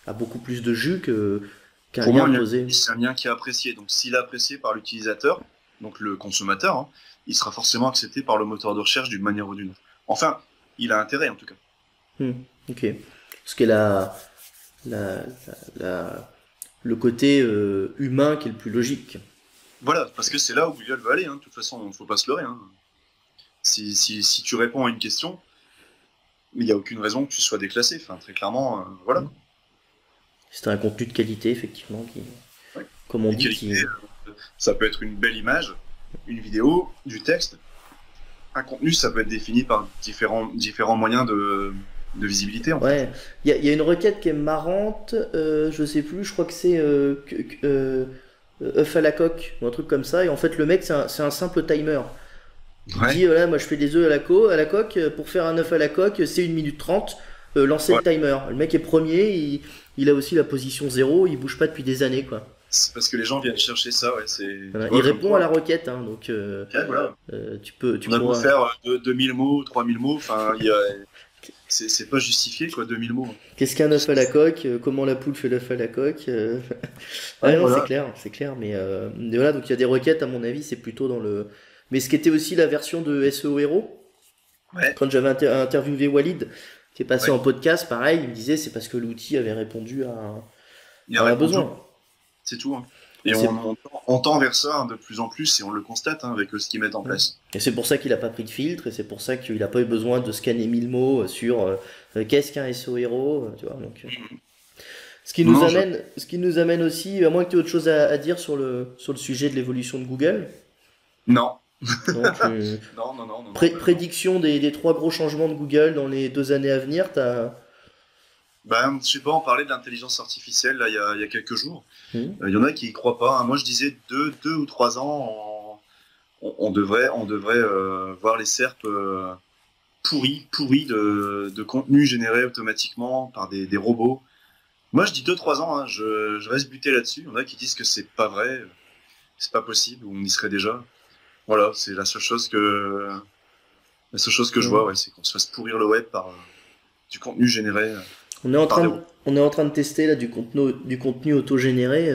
a beaucoup plus de jus qu'un Pour lien moi, posé. c'est un lien qui est apprécié. Donc s'il est apprécié par l'utilisateur, donc le consommateur, hein, il sera forcément accepté par le moteur de recherche d'une manière ou d'une autre. Enfin, il a intérêt en tout cas. Ok. Ce qui est la, le côté humain qui est le plus logique. Voilà, parce que c'est là où Google va aller, hein. De toute façon, il ne faut pas se leurrer, hein. Si tu réponds à une question, il n'y a aucune raison que tu sois déclassé. Enfin, très clairement, voilà. C'est un contenu de qualité, effectivement, Ouais. comme on Et dit, qualité, ça peut être une belle image, une vidéo, du texte. Un contenu, ça peut être défini par différents moyens de visibilité. En fait. Ouais, il y a une requête qui est marrante, je sais plus, je crois que c'est œuf à la coque ou un truc comme ça, et en fait le mec c'est un simple timer. Il Ouais. dit voilà, moi je fais des œufs à la coque, pour faire un œuf à la coque c'est 1 minute 30. lancer Ouais. le timer. Le mec est premier, il a aussi la position zéro, il bouge pas depuis des années, quoi. C'est parce que les gens viennent chercher ça, ouais. Tu Voilà. Il vois, comme répond à quoi. la requête, hein, donc Ouais, voilà. tu On a beau pourras. faire 2000 mots, 3000 mots, enfin, c'est pas justifié, quoi, 2000 mots. Qu'est-ce qu'un œuf à la coque? Comment la poule fait l'œuf à la coque? Ouais, Ouais, non, voilà. c'est clair, mais voilà, donc il y a des requêtes, à mon avis, c'est plutôt dans le. Mais ce qui était aussi la version de SEO Hero, Ouais, quand j'avais interviewé Walid, qui est passé ouais. en podcast, pareil, il me disait c'est parce que l'outil avait répondu Il a à un répondu, besoin. c'est tout, hein. Et Et c'est on tend vers ça, hein, de plus en plus, et on le constate, hein, avec ce qu'ils mettent en place. et c'est pour ça qu'il n'a pas pris de filtre, et c'est pour ça qu'il n'a pas eu besoin de scanner 1000 mots sur qu'est-ce qu'un SEO Hero, tu vois. Donc, Non, non, ce qui nous amène aussi, à moins que tu aies autre chose à dire sur le sujet de l'évolution de Google. non. Non, Non, non, non, non, non, bah, non. prédiction des trois gros changements de Google dans les 2 années à venir, t'as. Ben, je sais pas, on parlait de l'intelligence artificielle, là, il y a quelques jours. Hmm. Il y en a qui y croient pas, hein. Moi, je disais 2 ou 3 ans, on devrait voir les SERP pourris de contenu généré automatiquement par des robots. Moi, je dis 2 3 ans, hein, je reste buté là-dessus. Il y en a qui disent que c'est pas vrai, c'est pas possible, ou on y serait déjà. Voilà, c'est la seule chose que je Hmm. vois, ouais, c'est qu'on se fasse pourrir le web par du contenu généré On est en par train des de, robots. on est en train de tester là du contenu auto-généré.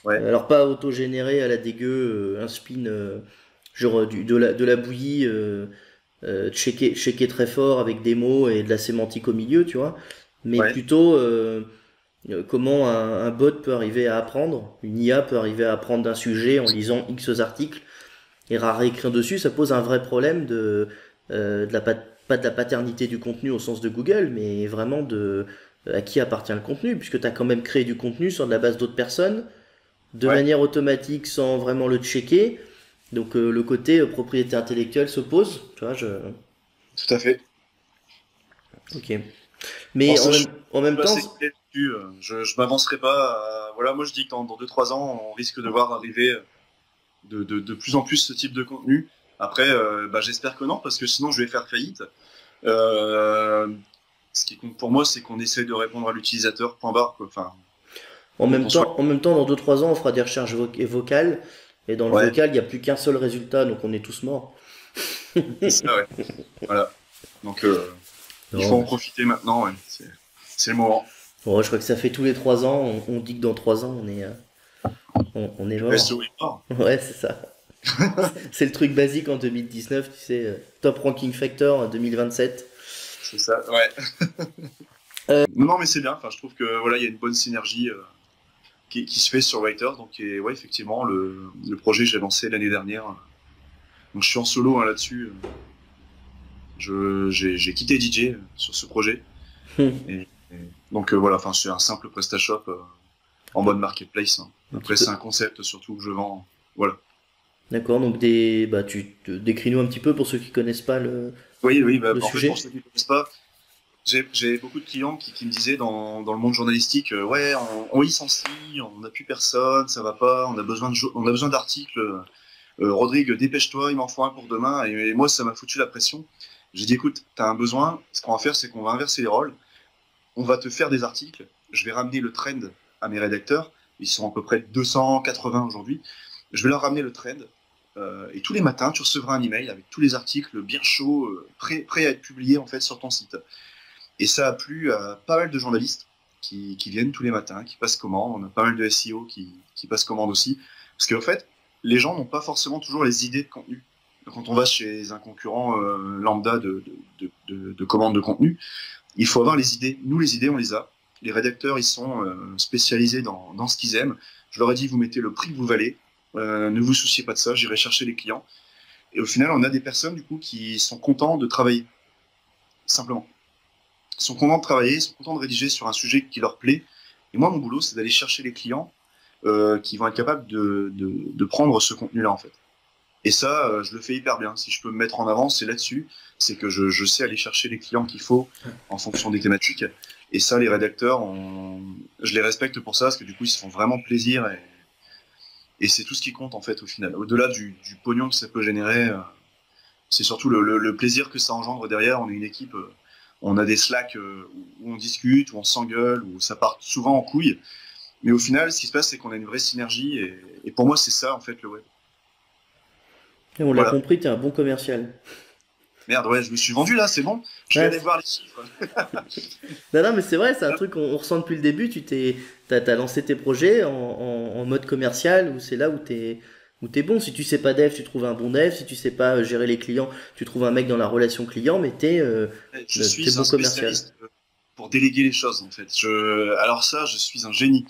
Ouais, Alors pas auto-généré à la dégueu, un spin genre de la bouillie checké très fort avec des mots et de la sémantique au milieu, tu vois. Mais ouais, plutôt comment un bot peut arriver à apprendre, une IA peut arriver à apprendre d'un sujet en lisant X articles et à réécrire dessus. Ça pose un vrai problème de pas de la paternité du contenu au sens de Google, mais vraiment de à qui appartient le contenu, puisque tu as quand même créé du contenu sur de la base d'autres personnes de ouais, manière automatique sans vraiment le checker. Donc le côté propriété intellectuelle se pose, tu vois, tout à fait. ok. Bon, Mais ça, en je suis même temps, assez clair dessus. Je m'avancerai pas. Voilà, moi, je dis que dans 2 3 ans, on risque de voir arriver de plus en plus ce type de contenu. Après, bah, j'espère que non, parce que sinon, je vais faire faillite. Euh, Ce qui compte pour moi, c'est qu'on essaye de répondre à l'utilisateur, point barre, quoi. Enfin, qu'on soit. en même temps, dans 2 3 ans, on fera des recherches vocales, et dans le Ouais, vocal, il n'y a plus qu'un seul résultat, donc on est tous morts. c'est ça, ouais. Voilà. Donc, il Non, faut en mais profiter maintenant, ouais. C'est le moment. bon, je crois que ça fait tous les 3 ans, on dit que dans 3 ans, on est Le SEO mort. est mort. Ouais, c'est ça. C'est le truc basique en 2019, tu sais, Top Ranking Factor 2027. C'est ça, ouais. Non, non, mais c'est bien. Enfin, je trouve que voilà, il y a une bonne synergie qui se fait sur Writer. Donc, et, ouais, effectivement, le projet, j'ai lancé l'année dernière. Donc, je suis en solo, hein, là-dessus. J'ai quitté DJ sur ce projet. Et donc, voilà, enfin, c'est un simple PrestaShop en mode marketplace, hein. Un petit Après, peu. c'est un concept surtout que je vends. Voilà. D'accord, donc bah, décris-nous un petit peu pour ceux qui connaissent pas Oui, oui, bah, le en fait, pour sujet. ceux qui ne connaissent pas, j'ai beaucoup de clients qui me disaient dans le monde journalistique, ouais, on licencie, on n'a plus personne, ça va pas, on a besoin d'articles. Rodrigue, dépêche-toi, il m'en faut un pour demain. Et moi, ça m'a foutu la pression. J'ai dit, écoute, tu as un besoin, ce qu'on va faire, c'est qu'on va inverser les rôles. On va te faire des articles. Je vais ramener le trend à mes rédacteurs. Ils sont à peu près 280 aujourd'hui. Je vais leur ramener le trend. Et tous les matins, tu recevras un email avec tous les articles bien chauds, prêts à être publiés en fait sur ton site. Et ça a plu à pas mal de journalistes qui viennent tous les matins, qui passent commande. On a pas mal de SEO qui passent commande aussi. Parce qu'en fait, les gens n'ont pas forcément toujours les idées de contenu. Quand on va chez un concurrent lambda de commande de contenu, il faut avoir les idées. Nous, les idées, on les a. Les rédacteurs, ils sont spécialisés dans ce qu'ils aiment. Je leur ai dit, vous mettez le prix que vous valez. Ne vous souciez pas de ça, j'irai chercher les clients. Et au final, on a des personnes du coup qui sont contents de travailler, simplement. Ils sont contents de travailler, ils sont contents de rédiger sur un sujet qui leur plaît. Et moi, mon boulot, c'est d'aller chercher les clients qui vont être capables de prendre ce contenu-là, en fait. Et ça, je le fais hyper bien. Si je peux me mettre en avant, c'est là-dessus. C'est que je sais aller chercher les clients qu'il faut en fonction des thématiques. Et ça, les rédacteurs, je les respecte pour ça, parce que du coup, ils se font vraiment plaisir. Et c'est tout ce qui compte, en fait, au final. Au-delà du pognon que ça peut générer, c'est surtout le plaisir que ça engendre derrière. On est une équipe. On a des Slack où on discute, où on s'engueule, où ça part souvent en couille. Mais au final, ce qui se passe, c'est qu'on a une vraie synergie. Et pour moi, c'est ça, en fait, le web. Et on l'a Voilà. compris, t'es un bon commercial. Merde, ouais, je me suis vendu là, c'est bon. Je vais Ouais, aller voir les chiffres. non, non, mais c'est vrai, c'est un truc qu'on ressent depuis le début. T'as lancé tes projets en mode commercial, où c'est là où t'es bon. Si tu sais pas dev, tu trouves un bon dev. Si tu sais pas gérer les clients, tu trouves un mec dans la relation client, mais Je t'es suis un bon commercial. spécialiste pour déléguer les choses, en fait. Alors ça, je suis un génie.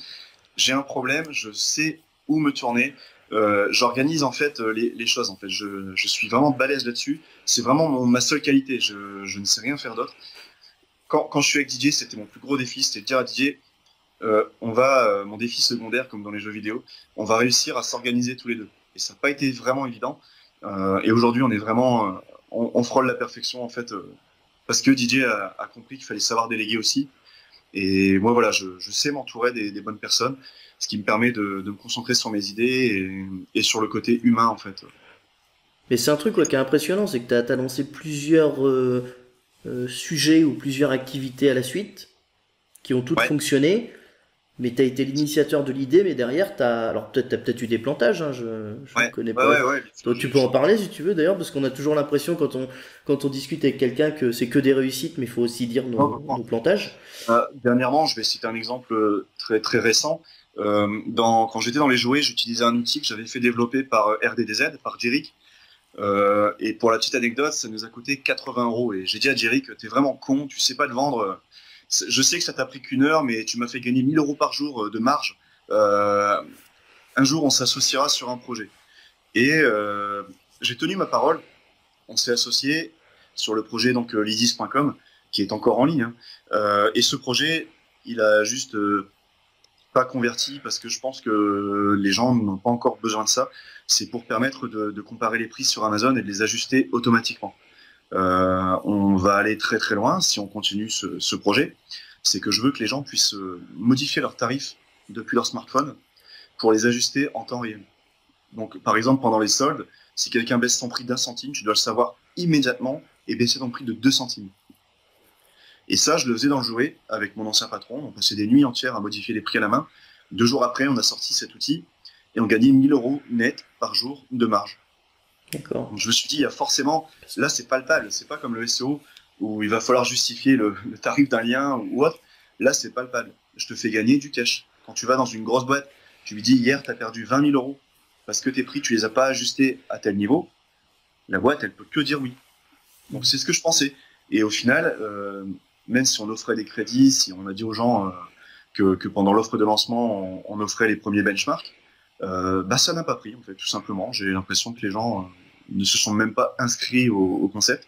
J'ai un problème, je sais où me tourner. J'organise en fait les choses. En fait, je suis vraiment balèze là-dessus. C'est vraiment ma seule qualité. Je ne sais rien faire d'autre. Quand je suis avec DJ, c'était mon plus gros défi, c'était de dire à DJ, mon défi secondaire, comme dans les jeux vidéo, on va réussir à s'organiser tous les deux. Et ça n'a pas été vraiment évident. Et aujourd'hui, on est vraiment, on frôle la perfection en fait, parce que DJ a compris qu'il fallait savoir déléguer aussi. Et moi, voilà, je sais m'entourer des bonnes personnes, ce qui me permet de me concentrer sur mes idées et sur le côté humain en fait. Mais c'est un truc ouais, qui est impressionnant, c'est que t'as lancé plusieurs sujets ou plusieurs activités à la suite qui ont toutes Ouais, fonctionné. Mais t'as été l'initiateur de l'idée, mais derrière, alors peut-être t'as peut-être eu des plantages, hein, je ouais, connais ouais, pas. ouais, ouais. Bien sûr, Donc tu peux en parler si tu veux d'ailleurs, parce qu'on a toujours l'impression quand on discute avec quelqu'un que c'est que des réussites, mais il faut aussi dire Non, vraiment. nos plantages. Dernièrement, je vais citer un exemple très très récent. Quand j'étais dans les jouets, j'utilisais un outil que j'avais fait développer par RDDZ, par Jerick. Et pour la petite anecdote, ça nous a coûté 80 euros. Et j'ai dit à Jerick, t'es vraiment con, tu sais pas le vendre. Je sais que ça t'a pris qu'une heure, mais tu m'as fait gagner 1000 euros par jour de marge. Euh, un jour, on s'associera sur un projet. Et j'ai tenu ma parole. On s'est associé sur le projet donc Lysis.com, qui est encore en ligne, hein. Et ce projet, il a juste pas converti parce que je pense que les gens n'ont pas encore besoin de ça. C'est pour permettre de comparer les prix sur Amazon et de les ajuster automatiquement. On va aller très très loin si on continue ce projet. C'est que je veux que les gens puissent modifier leurs tarifs depuis leur smartphone pour les ajuster en temps réel. Donc, par exemple, pendant les soldes, si quelqu'un baisse son prix d'un centime, tu dois le savoir immédiatement et baisser ton prix de 2 centimes. Et ça, je le faisais dans le jouet avec mon ancien patron. On passait des nuits entières à modifier les prix à la main. 2 jours après, on a sorti cet outil et on gagnait 1000 euros net par jour de marge. D'accord. Donc, je me suis dit, il y a forcément, là, c'est palpable. C'est pas comme le SEO où il va falloir justifier le tarif d'un lien ou autre. Là, c'est palpable. Je te fais gagner du cash. Quand tu vas dans une grosse boîte, tu lui dis, hier, tu as perdu 20 000 euros parce que tes prix, tu les as pas ajustés à tel niveau. La boîte, elle peut que dire oui. Donc, c'est ce que je pensais. Et au final, même si on offrait des crédits, si on a dit aux gens que pendant l'offre de lancement, on offrait les premiers benchmarks, bah ça n'a pas pris, en fait, tout simplement. J'ai l'impression que les gens ne se sont même pas inscrits au concept.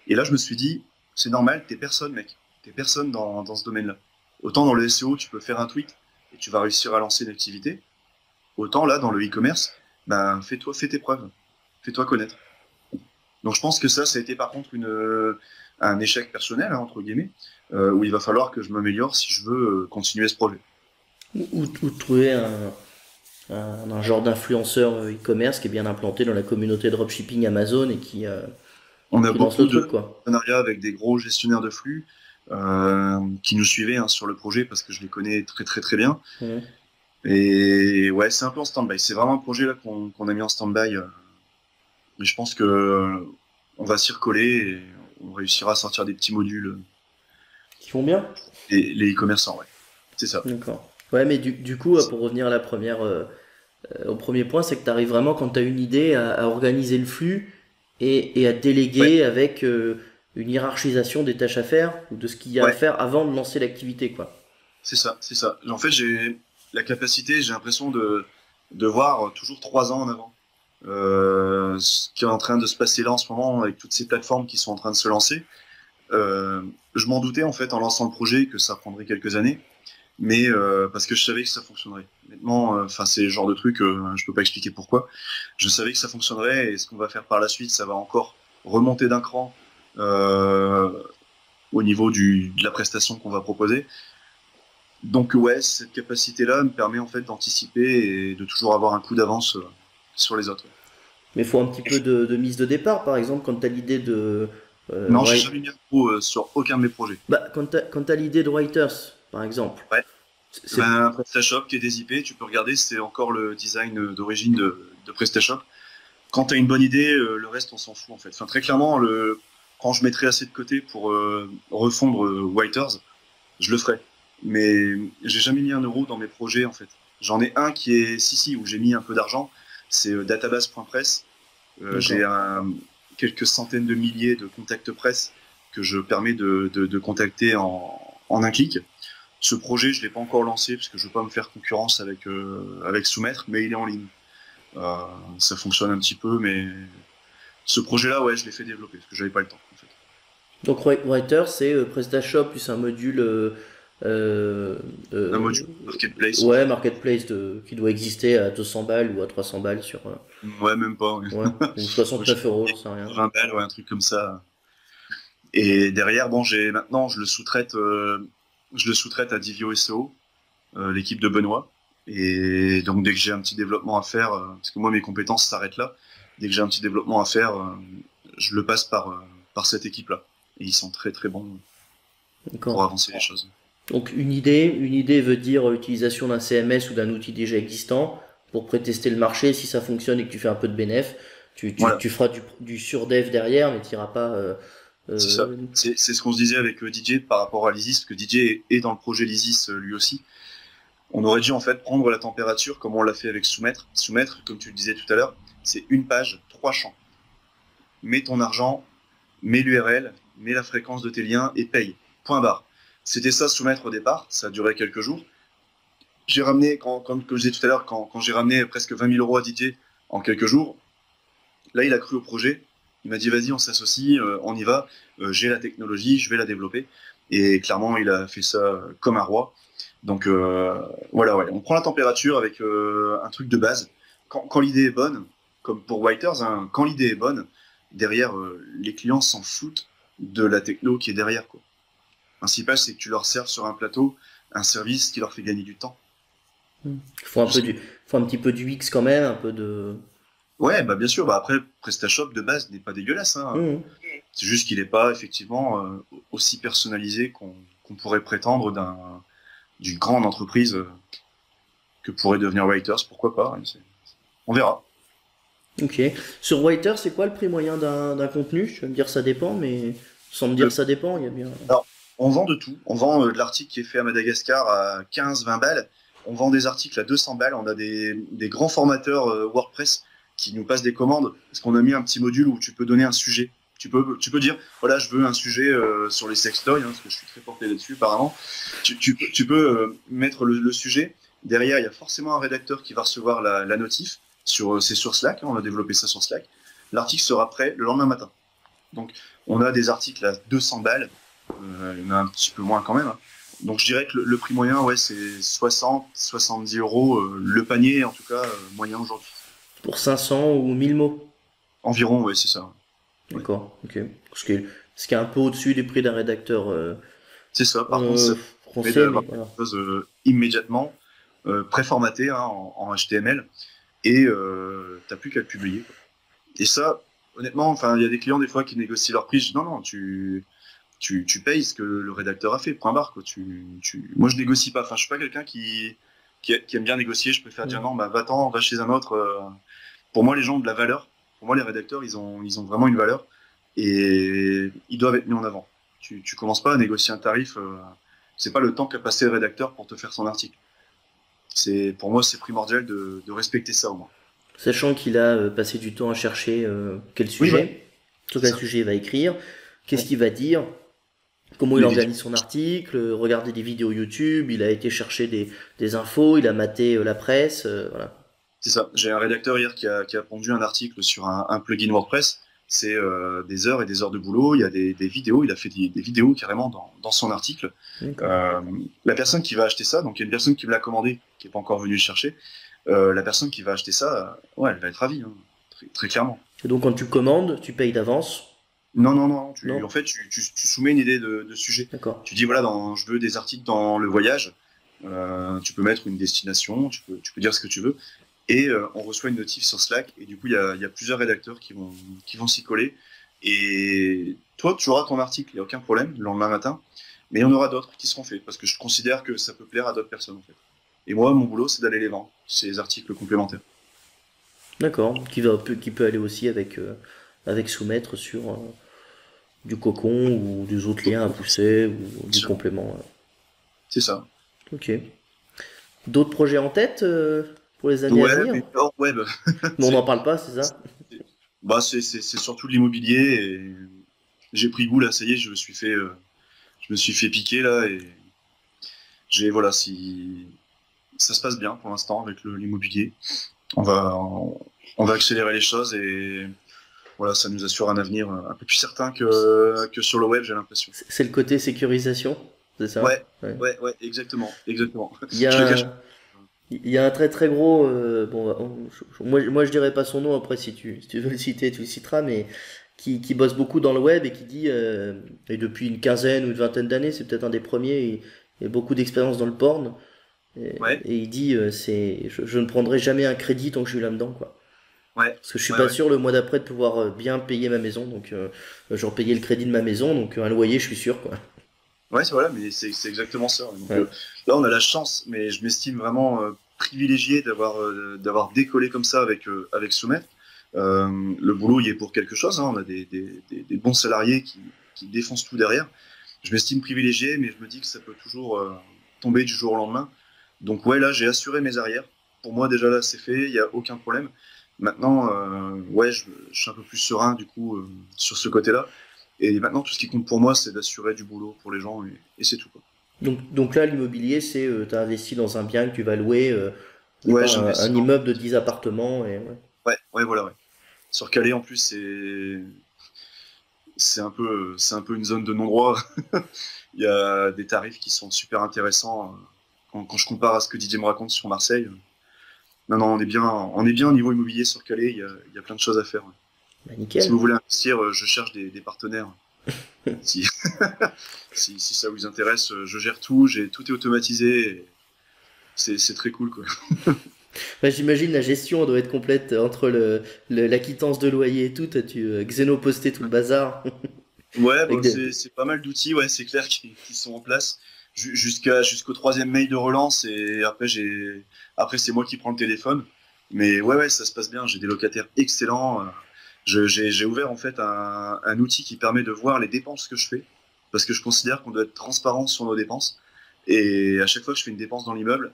Et là, je me suis dit, c'est normal, t'es personne, mec. T'es personne dans ce domaine-là. Autant dans le SEO, tu peux faire un tweet et tu vas réussir à lancer une activité. Autant là, dans le e-commerce, ben, fais tes preuves. Fais-toi connaître. Donc je pense que ça a été par contre un échec personnel, hein, entre guillemets, où il va falloir que je m'améliore si je veux continuer ce projet. Ou trouver un genre d'influenceur e-commerce qui est bien implanté dans la communauté dropshipping Amazon et On a qui lance le beaucoup de truc, quoi. partenariats avec des gros gestionnaires de flux qui nous suivaient hein, sur le projet parce que je les connais très très très bien. Mhm. Et ouais, c'est un peu en stand-by. C'est vraiment un projet là qu'on a mis en stand-by. Mais je pense que on va s'y recoller et on réussira à sortir des petits modules Qui font bien? et les e-commerçants, ouais. C'est ça. D'accord. Ouais, mais du coup, pour revenir à au premier point, c'est que tu arrives vraiment, quand tu as une idée, à organiser le flux et à Ouais, déléguer avec une hiérarchisation des tâches à faire ou de ce qu'il y a à ouais, faire avant de lancer l'activité, quoi. c'est ça, c'est ça. En fait, j'ai la capacité, j'ai l'impression de voir toujours 3 ans en avant. Ce qui est en train de se passer là en ce moment avec toutes ces plateformes qui sont en train de se lancer. Je m'en doutais en fait en lançant le projet que ça prendrait quelques années, mais parce que je savais que ça fonctionnerait. Honnêtement, enfin c'est le genre de truc, je peux pas expliquer pourquoi. Je savais que ça fonctionnerait et ce qu'on va faire par la suite, ça va encore remonter d'un cran euh, au niveau de la prestation qu'on va proposer. Donc ouais, cette capacité-là me permet en fait d'anticiper et de toujours avoir un coup d'avance sur les autres. Mais il faut un petit peu de mise de départ, par exemple, quand tu as l'idée Non, j'ai Ouais. jamais mis un pro sur aucun de mes projets. Bah, quand t'as l'idée de Writers, par exemple, Ouais. c'est Ben, PrestaShop qui est des IP, tu peux regarder, c'est encore le design d'origine de PrestaShop. Quand tu as une bonne idée, le reste on s'en fout en fait. Enfin, très clairement, quand je mettrai assez de côté pour refondre Writers, je le ferai. Mais j'ai jamais mis un euro dans mes projets en fait. J'en ai un qui est si où j'ai mis un peu d'argent, c'est database.press. J'ai d'accord. quelques centaines de milliers de contacts presse que je permets de contacter en un clic. Ce projet, je l'ai pas encore lancé parce que je veux pas me faire concurrence avec Soumettre, mais il est en ligne. Euh, Ça fonctionne un petit peu, mais ce projet-là, ouais, je l'ai fait développer parce que j'avais pas le temps en fait. Donc Writer, c'est PrestaShop plus un module euh, Un euh, module marketplace en ouais, fait. marketplace qui doit exister à 200 balles ou à 300 balles sur Ouais, même pas. Ouais. ouais, ou Moi, je 69 euros, payé j'en sais rien. 20 balles, ouais, un truc comme ça. Et derrière, bon, maintenant, je le sous-traite à Divio SEO, l'équipe de Benoît. Et donc, dès que j'ai un petit développement à faire, parce que moi, mes compétences s'arrêtent là, dès que j'ai un petit développement à faire, je le passe par cette équipe-là. Et ils sont très très bons pour D'accord. avancer les choses. Donc une idée veut dire utilisation d'un CMS ou d'un outil déjà existant pour prétester le marché. Si ça fonctionne et que tu fais un peu de bénéf, Voilà, tu feras du surdev derrière, mais tu n'iras pas. c'est ça. Euh, C'est ce qu'on se disait avec DJ par rapport à l'ISIS, parce que DJ est dans le projet l'ISIS lui aussi. On aurait dû en fait prendre la température comme on l'a fait avec Soumettre. Soumettre, comme tu le disais tout à l'heure, c'est une page, trois champs. Mets ton argent, mets l'URL, mets la fréquence de tes liens et paye. Point barre. C'était ça Soumettre au départ, ça a duré quelques jours. J'ai ramené, comme je disais tout à l'heure, quand j'ai ramené presque 20 000 euros à DJ en quelques jours, là il a cru au projet. Il m'a dit vas-y, on s'associe, on y va. J'ai la technologie, je vais la développer. Et clairement, il a fait ça comme un roi. Donc voilà, ouais. On prend la température avec un truc de base. Quand l'idée est bonne, comme pour Whiters, hein, quand l'idée est bonne, derrière, les clients s'en foutent de la techno qui est derrière, quoi. Le principal, c'est que tu leur serves sur un plateau un service qui leur fait gagner du temps. faut un Tout ce peu qui- faut un petit peu du X quand même, un peu de. Ouais, bah bien sûr. Bah après, PrestaShop de base n'est pas dégueulasse, hein. Mhm. C'est juste qu'il n'est pas effectivement aussi personnalisé qu'on pourrait prétendre d'une grande entreprise que pourrait devenir Writers. Pourquoi pas, hein, on verra. Ok. Sur Writer, c'est quoi le prix moyen d'un contenu? Tu vas me dire ça dépend, mais sans me dire Euh, ça dépend, il y a bien. alors, on vend de tout. On vend de l'article qui est fait à Madagascar à 15-20 balles. On vend des articles à 200 balles. On a des grands formateurs WordPress qui nous passent des commandes parce qu'on a mis un petit module où tu peux donner un sujet. Tu peux dire, voilà, je veux un sujet sur les sextoys, hein, parce que je suis très porté là-dessus apparemment. Tu peux mettre le sujet. Derrière, il y a forcément un rédacteur qui va recevoir la notif. C'est sur Slack, hein, on a développé ça sur Slack. L'article sera prêt le lendemain matin. Donc, on a des articles à 200 balles. Il y en a un petit peu moins quand même, hein. Donc, je dirais que le prix moyen, ouais, c'est 60, 70 euros. Le panier, en tout cas, moyen aujourd'hui. Pour 500 ou 1000 mots. Environ, ouais, c'est ça. Ouais. D'accord, ok. Ce qui est un peu au-dessus du prix d'un rédacteur C'est ça. Par contre, ça permet français, mais d'avoir voilà. quelque chose immédiatement préformaté, hein, en HTML et t'as plus qu'à le publier, quoi. Et ça, honnêtement, enfin, il y a des clients des fois qui négocient leur prix. Je dis, non, non, tu payes ce que le rédacteur a fait, point barre, quoi. Moi, je négocie pas. Enfin, je suis pas quelqu'un qui aime bien négocier. Je préfère dire Mm. non, bah va-t'en, va chez un autre. Pour moi, les gens ont de la valeur. Pour moi, les rédacteurs, ils ont vraiment une valeur et ils doivent être mis en avant. Tu commences pas à négocier un tarif. C'est pas le temps qu'a passé le rédacteur pour te faire son article. Pour moi, c'est primordial de respecter ça au moins. Sachant qu'il a passé du temps à chercher quel Oui, voilà, sujet, sur c'est quel ça. sujet il va écrire, qu'est-ce Ouais. qu'il va dire, comment il L'édition, organise son article, regarder des vidéos YouTube, il a été chercher des infos, il a maté la presse, voilà. c'est ça. J'ai un rédacteur hier qui a pondu un article sur un plugin WordPress. C'est des heures et des heures de boulot. Il y a des vidéos. Il a fait des vidéos carrément dans son article. D'accord. Euh, la personne qui va acheter ça, donc il y a une personne qui me l'a commandé, qui n'est pas encore venue le chercher. La personne qui va acheter ça, ouais, elle va être ravie, hein, très, très clairement. Et donc quand tu commandes, tu payes d'avance? Non, non, non. Non? En fait, tu soumets une idée de sujet. D'accord. Tu dis voilà, je veux des articles dans le voyage. Tu peux mettre une destination. Tu peux dire ce que tu veux. Et on reçoit une notif sur Slack. Et du coup, il y a plusieurs rédacteurs qui vont s'y coller. Et toi, tu auras ton article, il n'y a aucun problème, le lendemain matin, mais il y en aura d'autres qui seront faits, parce que je considère que ça peut plaire à d'autres personnes, en fait. Et moi, mon boulot, c'est d'aller les vendre, ces articles complémentaires. D'accord. Qui peut aller aussi avec soumettre sur du cocon ou des autres liens à pousser ou du complément. C'est ça. Ok. D'autres projets en tête pour les années à Ouais, venir? mais hors web. Mais on n'en C'est parle pas, c'est ça? bah, c'est surtout de l'immobilier. Et j'ai pris goût, là, ça y est, je me suis fait piquer, là. Et voilà, si ça se passe bien pour l'instant avec l'immobilier. On va, on va accélérer les choses et voilà, ça nous assure un avenir un peu plus certain que sur le web, j'ai l'impression. C'est le côté sécurisation, c'est ça? Ouais, Ouais. ouais, exactement, exactement. Il y Je le cache. a, il y a un très très gros. Bon, moi je dirais pas son nom après si tu veux le citer, tu le citeras, mais qui bosse beaucoup dans le web et qui dit, et depuis une quinzaine ou une vingtaine d'années, c'est peut-être un des premiers, il a beaucoup d'expérience dans le porn, Ouais, et il dit, je ne prendrai jamais un crédit tant que je suis là-dedans, quoi. ouais, Parce que je suis ouais, pas ouais. sûr le mois d'après de pouvoir bien payer ma maison, donc genre payer le crédit de ma maison, donc un loyer, je suis sûr, quoi. Ouais, c'est voilà, mais c'est exactement ça. Donc Ouais. là, on a la chance, mais je m'estime vraiment privilégié d'avoir décollé comme ça avec Soumet. Le boulot, il est pour quelque chose. Hein. On a des bons salariés qui défoncent tout derrière. Je m'estime privilégié, mais je me dis que ça peut toujours tomber du jour au lendemain. Donc ouais, là, j'ai assuré mes arrières. Pour moi, déjà là, c'est fait, il n'y a aucun problème. Maintenant, ouais, je suis un peu plus serein du coup sur ce côté-là. Et maintenant, tout ce qui compte pour moi, c'est d'assurer du boulot pour les gens et c'est tout, quoi. Donc là, l'immobilier, c'est tu as investi dans un bien que tu vas louer, je sais Ouais, pas, j'investis un dans. immeuble de 10 appartements, et ouais. Ouais, ouais, voilà, ouais. Sur Calais, en plus, c'est un peu une zone de non-droit. Il y a des tarifs qui sont super intéressants quand je compare à ce que Didier me raconte sur Marseille. Non, non, on est bien au niveau immobilier sur Calais. Il y a plein de choses à faire. Ouais. Bah, Si vous nickel. voulez investir, je cherche des partenaires. Si, si ça vous intéresse, je gère tout. Tout est automatisé. C'est très cool, quoi. Bah, j'imagine la gestion doit être complète entre la quittance de loyer et tout. Tu xénoposté tout le bazar. Ouais, Avec bon, des... c'est pas mal d'outils, ouais, c'est clair, qui sont en place jusqu'au troisième mail de relance et après c'est moi qui prends le téléphone. Mais ouais, ouais, ça se passe bien. J'ai des locataires excellents. J'ai ouvert en fait un outil qui permet de voir les dépenses que je fais parce que je considère qu'on doit être transparent sur nos dépenses. Et à chaque fois que je fais une dépense dans l'immeuble,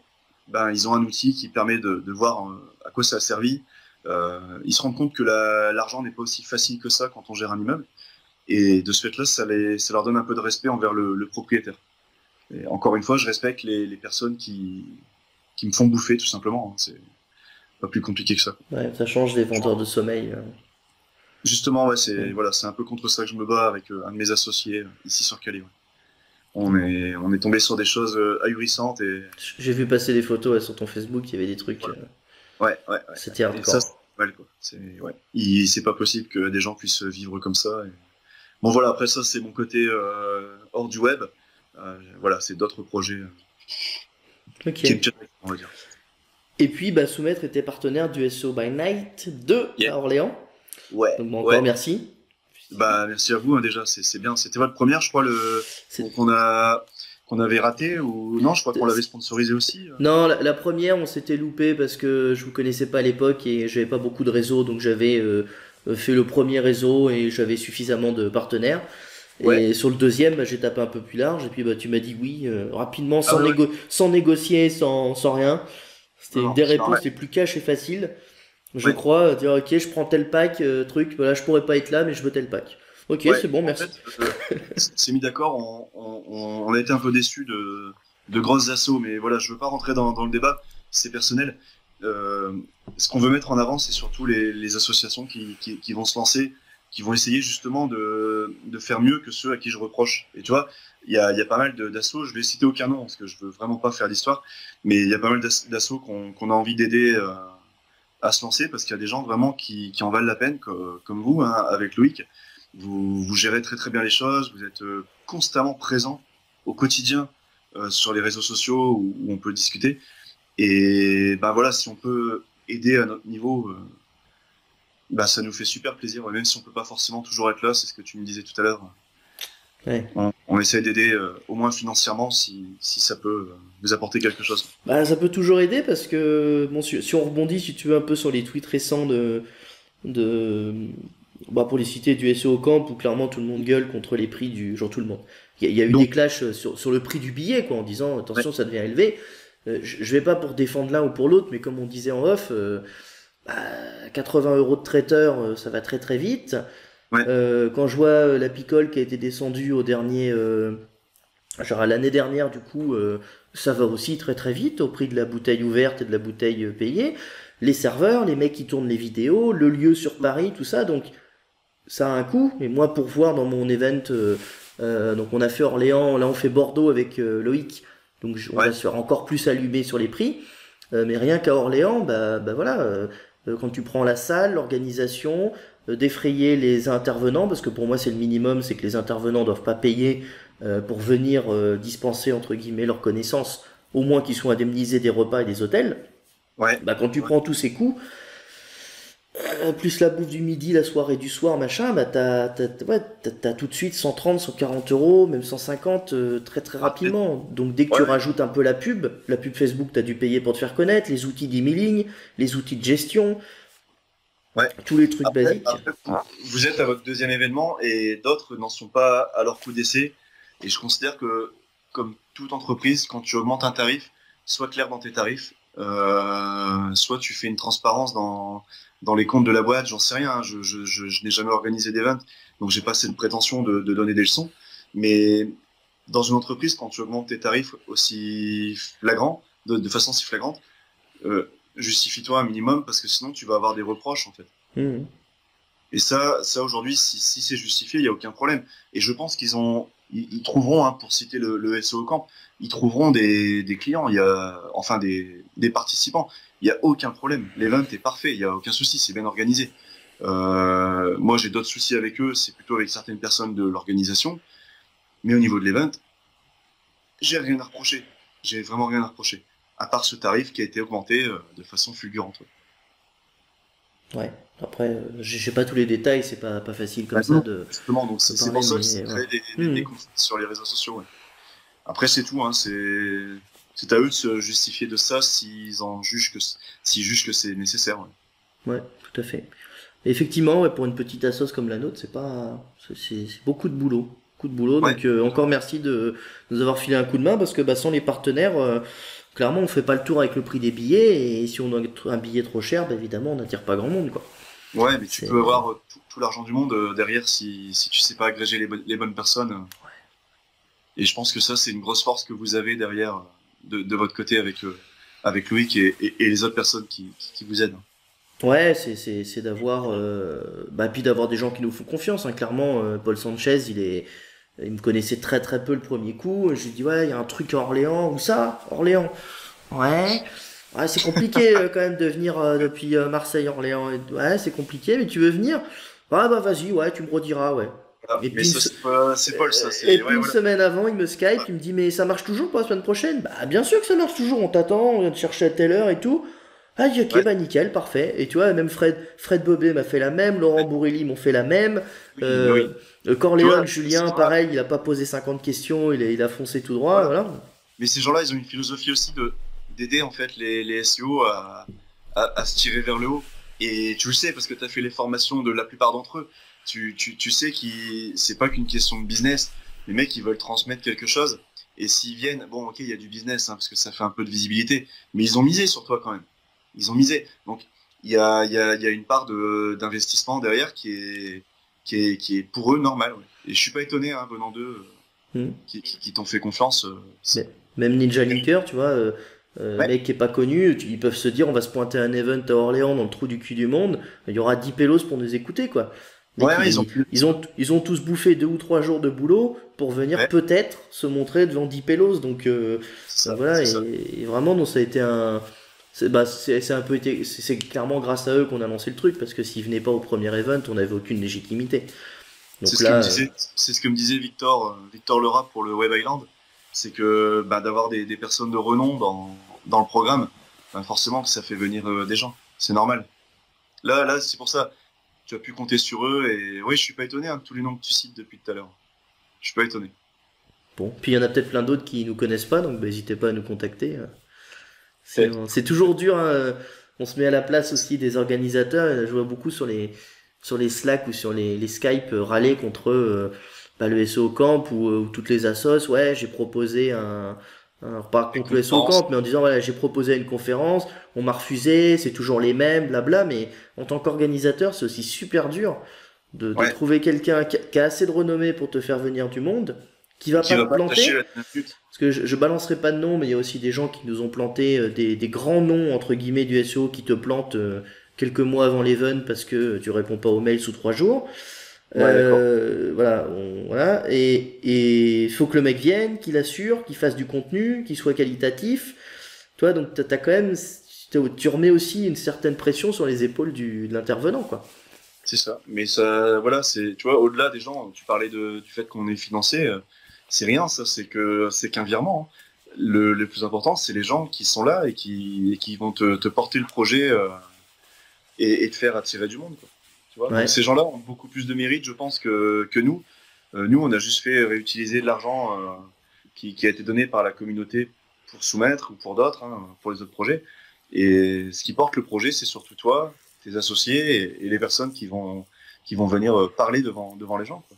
ben ils ont un outil qui permet de voir à quoi ça a servi. Ils se rendent compte que l'argent n'est pas aussi facile que ça quand on gère un immeuble. Et de ce fait-là, ça leur donne un peu de respect envers le propriétaire. Et encore une fois, je respecte les personnes qui me font bouffer, tout simplement. Hein. C'est pas plus compliqué que ça. Ouais, ça change des vendeurs de sommeil. Justement, ouais, Ouais. c'est un peu contre ça que je me bats avec un de mes associés ici sur Calais. Ouais. On est tombé sur des choses ahurissantes et J'ai vu passer des photos sur ton Facebook, il y avait des trucs, voilà. Ouais, ouais, ouais. c'était Et ça, c'est hardcore. mal, quoi. C'est pas possible que des gens puissent vivre comme ça. Bon, voilà, après ça, c'est mon côté hors du web. Voilà, c'est d'autres projets Ok. qui me tiennent, on va dire. Et puis, bah, Soumettre était partenaire du SO by Night 2 Yeah. à Orléans. Ouais, Donc, bon, encore ouais. merci. Bah, merci à vous, hein, déjà, c'est bien. C'était votre première, je crois, C'est- qu'on avait raté, ou non, je crois qu'on l'avait sponsorisé aussi. Non, la première, on s'était loupé parce que je vous connaissais pas à l'époque et j'avais pas beaucoup de réseaux, donc j'avais fait le premier réseau et j'avais suffisamment de partenaires. Ouais. Et sur le deuxième, bah, j'ai tapé un peu plus large et puis bah, tu m'as dit oui rapidement, Ah ouais, ouais. sans négocier, sans rien. C'était Non, une non, des c'est normal. réponses les plus cash et faciles. Je Ouais, crois, dire ok, je prends tel pack, truc, voilà, je pourrais pas être là, mais je veux tel pack. Ok, ouais. c'est bon, En merci. fait, c'est mis d'accord. On a été un peu déçus de grosses assauts, mais voilà, je veux pas rentrer dans le débat. C'est personnel. Euh, Ce qu'on veut mettre en avant, c'est surtout les associations qui vont se lancer, qui vont essayer justement de faire mieux que ceux à qui je reproche. Et tu vois, il y a pas mal d'assauts. Je vais citer aucun nom parce que je veux vraiment pas faire d'histoire, mais il y a pas mal d'assauts qu'on a envie d'aider à se lancer parce qu'il y a des gens vraiment qui en valent la peine, comme vous, hein, avec Loïc. Vous gérez très très bien les choses, vous êtes constamment présent au quotidien sur les réseaux sociaux où on peut discuter. Et ben voilà, si on peut aider à notre niveau Bah, ça nous fait super plaisir, ouais, même si on peut pas forcément toujours être là, c'est ce que tu me disais tout à l'heure. Ouais. On essaie d'aider au moins financièrement si ça peut nous apporter quelque chose. Bah, ça peut toujours aider parce que bon, si on rebondit, si tu veux, un peu sur les tweets récents de bah, pour les citer du SEO Camp où clairement tout le monde gueule contre les prix du genre tout le monde. Il y a eu des Donc, clashs sur le prix du billet quoi en disant ouais, attention ça devient élevé. Je vais pas pour défendre l'un ou pour l'autre mais comme on disait en off bah, 80 € de traiteur ça va très très vite. ouais, Quand je vois la picole qui a été descendue au dernier genre à l'année dernière du coup ça va aussi très très vite au prix de la bouteille ouverte et de la bouteille payée. Les serveurs, les mecs qui tournent les vidéos, le lieu sur Paris, tout ça, donc ça a un coût. Et moi, pour voir dans mon event, donc on a fait Orléans, là on fait Bordeaux avec Loïc, donc on va ouais, se faire encore plus allumer sur les prix. Mais rien qu'à Orléans, bah voilà, quand tu prends la salle, l'organisation, défrayer les intervenants, parce que pour moi c'est le minimum, c'est que les intervenants doivent pas payer pour venir dispenser entre guillemets leurs connaissances, au moins qu'ils soient indemnisés des repas et des hôtels. ouais. Bah quand tu Ouais. prends tous ces coûts, plus la bouffe du midi, la soirée du soir, machin, bah ouais, t'as tout de suite 130, 140 €, même 150 très très Après, rapidement. Donc dès que tu ouais, rajoutes un peu la pub Facebook, t'as dû payer pour te faire connaître, les outils d'emailing, les outils de gestion, ouais. tous les trucs Après, basiques. après, vous êtes à votre deuxième événement et d'autres n'en sont pas à leur coup d'essai. Et je considère que, comme toute entreprise, quand tu augmentes un tarif, sois clair dans tes tarifs, soit tu fais une transparence dans les comptes de la boîte, j'en sais rien, hein, je n'ai jamais organisé d'event, donc j'ai pas cette prétention de donner des leçons. Mais dans une entreprise, quand tu augmentes tes tarifs aussi flagrant, de façon si flagrante, justifie-toi un minimum parce que sinon tu vas avoir des reproches en fait. Mhm. Et ça aujourd'hui, si c'est justifié, il n'y a aucun problème. Et je pense ils trouveront, hein, pour citer le SEO Camp, ils trouveront des clients, enfin des participants. Il n'y a aucun problème. L'event est parfait, il n'y a aucun souci, c'est bien organisé. Moi, j'ai d'autres soucis avec eux, c'est plutôt avec certaines personnes de l'organisation. Mais au niveau de l'event, j'ai rien à reprocher. J'ai vraiment rien à reprocher. À part ce tarif qui a été augmenté de façon fulgurante. Ouais. Après, j'ai pas tous les détails, c'est pas facile comme Bah ça non, justement, donc de c'est parler, pour ça que ça mais crée voilà. des Mhm. conflits sur les réseaux sociaux. Ouais. Après, c'est tout, hein, c'est à eux de se justifier de ça s'ils jugent que c'est nécessaire. Ouais. Ouais, tout à fait. Effectivement, ouais, pour une petite assoce comme la nôtre, c'est pas, c'est beaucoup de boulot, beaucoup de boulot. Ouais, Donc encore merci de nous avoir filé un coup de main parce que bah, sans les partenaires, clairement, on fait pas le tour avec le prix des billets et si on a un billet trop cher, bah, évidemment, on n'attire pas grand monde, quoi. ouais, mais tu C'est, peux avoir tout l'argent du monde derrière si tu sais pas agréger les bonnes personnes. Et je pense que ça, c'est une grosse force que vous avez derrière de votre côté avec Loïc et les autres personnes qui vous aident. ouais, c'est d'avoir, bah, puis d'avoir des gens qui nous font confiance. Hein. Clairement, Paul Sanchez, il me connaissait très très peu le premier coup. Je lui dis ouais, il y a un truc à Orléans. Où ça? Orléans. Ouais. Ouais, c'est compliqué quand même de venir depuis Marseille, Orléans. Ouais, c'est compliqué, mais tu veux venir? Ouais, bah vas-y, ouais, tu me rediras, ouais. Ah, Et mais puis, ça, c'est Paul, ça. et Ouais, puis une voilà. semaine avant, il me Skype, il me dit mais ça marche toujours pour la semaine prochaine? Bah bien sûr que ça marche toujours, on t'attend, on vient te chercher à telle heure et tout. Ah, je dis ok, Ouais, bah nickel, parfait. Et tu vois, même Fred Bobet m'a fait la même, Laurent ouais. Bourrelli m'ont fait la même. Oui, mais Euh, oui. Tu Corléone, vois, ces Julien, gens-là, pareil, il a pas posé 50 questions, il a foncé tout droit, voilà. voilà. Mais ces gens-là, ils ont une philosophie aussi d'aider en fait les SEO à se tirer vers le haut. Et tu le sais parce que tu as fait les formations de la plupart d'entre eux. Tu sais que c'est pas qu'une question de business. Les mecs, ils veulent transmettre quelque chose. Et s'ils viennent, bon, ok, il y a du business hein, parce que ça fait un peu de visibilité, mais ils ont misé sur toi quand même. Ils ont misé. Donc il y a une part d'investissement derrière qui est pour eux normal. Ouais. Et je suis pas étonné hein, venant d'eux Hmm. qui t'ont fait confiance. Mais même Ninja Linker, tu vois, Ouais, mec qui est pas connu, ils peuvent se dire on va se pointer à un event à Orléans dans le trou du cul du monde, il y aura 10 pélos pour nous écouter quoi. Mec, ouais, ouais, ils ont pu. ils ont tous bouffé 2 ou 3 jours de boulot pour venir Ouais, peut-être se montrer devant 10 pélos. c'est Donc ça, voilà, c'est ça. et vraiment, non, ça a été un. C'est un peu été, c'est clairement grâce à eux qu'on a lancé le truc parce que s'ils venaient pas au premier event, on n'avait aucune légitimité. C'est Donc ce que me là, disait, c'est ce que me disait Victor Lerat pour le Web Island, c'est que bah, d'avoir des personnes de renom dans le programme, bah, forcément que ça fait venir des gens. C'est normal. Là, c'est pour ça. tu as pu compter sur eux. Et oui, je suis pas étonné de tous les noms que tu cites depuis tout à l'heure. Je suis pas étonné. Bon, puis il y en a peut-être plein d'autres qui nous connaissent pas, donc n'hésitez pas à nous contacter. Peut-être. C'est toujours dur, hein. On se met à la place aussi des organisateurs. Je vois beaucoup sur les Slack ou sur les Skype râler contre le SEO Camp ou toutes les assos. Ouais, j'ai proposé pas contre le SEO Camp, mais en disant voilà, j'ai proposé une conférence, on m'a refusé, c'est toujours les mêmes, blabla. Mais en tant qu'organisateur, c'est aussi super dur de trouver quelqu'un qui a assez de renommée pour te faire venir du monde, qui va pas te planter. Parce que je balancerai pas de nom, mais il y a aussi des gens qui nous ont planté des grands noms entre guillemets du SEO qui te plantent quelques mois avant l'event parce que tu réponds pas aux mails sous 3 jours. Voilà. Et il faut que le mec vienne, qu'il assure, qu'il fasse du contenu, qu'il soit qualitatif. Toi, donc t'as quand même, tu remets aussi une certaine pression sur les épaules de l'intervenant, quoi. C'est ça. Mais ça, voilà, tu vois, au-delà des gens, tu parlais du fait qu'on est financé. C'est rien, ça, c'est qu'un virement. Le plus important, c'est les gens qui sont là et qui vont te porter le projet et te faire attirer du monde, quoi. Tu vois. Donc, ces gens-là ont beaucoup plus de mérite, je pense, que nous. Nous, on a juste fait réutiliser de l'argent qui a été donné par la communauté pour soumettre ou pour d'autres, pour les autres projets. Et ce qui porte le projet, c'est surtout toi, tes associés et les personnes qui vont venir parler devant les gens, quoi.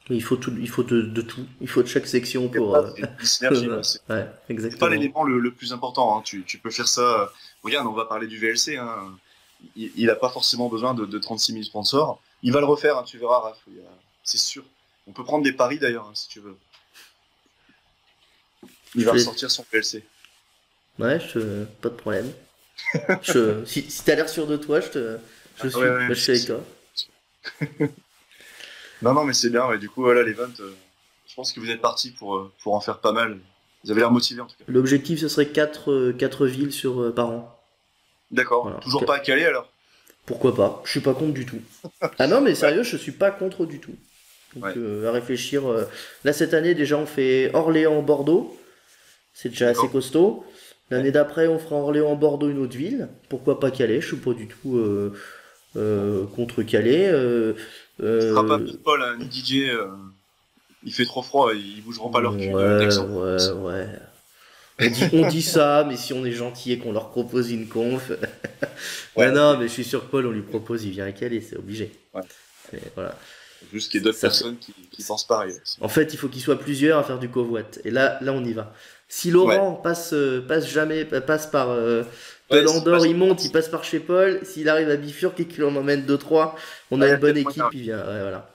Il faut de tout. Il faut de chaque section pour. Synergie, ouais, exactement. C'est pas l'élément le plus important. Tu peux faire ça. Regarde, on va parler du VLC. Il a pas forcément besoin de 36 000 sponsors. Il va le refaire, tu verras, Raph. C'est sûr. On peut prendre des paris d'ailleurs, si tu veux. Il va ressortir son VLC. Ouais, pas de problème. Si t'as l'air sûr de toi, je suis avec toi. Non, mais c'est bien. Et du coup, voilà, l'event, je pense que vous êtes parti pour en faire pas mal. Vous avez l'air motivé en tout cas. L'objectif, ce serait 4 villes par an. D'accord. Voilà. Toujours pas à Calais alors? Pourquoi pas? Je suis pas contre du tout. Ah non, mais sérieux, je suis pas contre du tout. Donc, à réfléchir. Là, cette année, déjà, on fait Orléans-Bordeaux. C'est déjà assez costaud. L'année d'après, on fera Orléans-Bordeaux, une autre ville. Pourquoi pas Calais? Je suis pas du tout contre Calais. Ce sera pas Paul ni DJ. Il fait trop froid, ils bougeront pas leur cul. Ouais. On dit ça, mais si on est gentil et qu'on leur propose une conf. Non, mais je suis sûr que Paul, on lui propose, il vient à Calais, c'est obligé. Ouais. Voilà. Juste qu'il y ait d'autres personnes qui pensent pareil. Aussi. En fait, il faut qu'ils soient plusieurs à faire du covoit. Et là, on y va. Si Laurent passe par Landor, il monte, il passe par chez Paul. S'il arrive à Bifurque et qu'il en emmène 2-3, on a une bonne équipe, il vient. Voilà.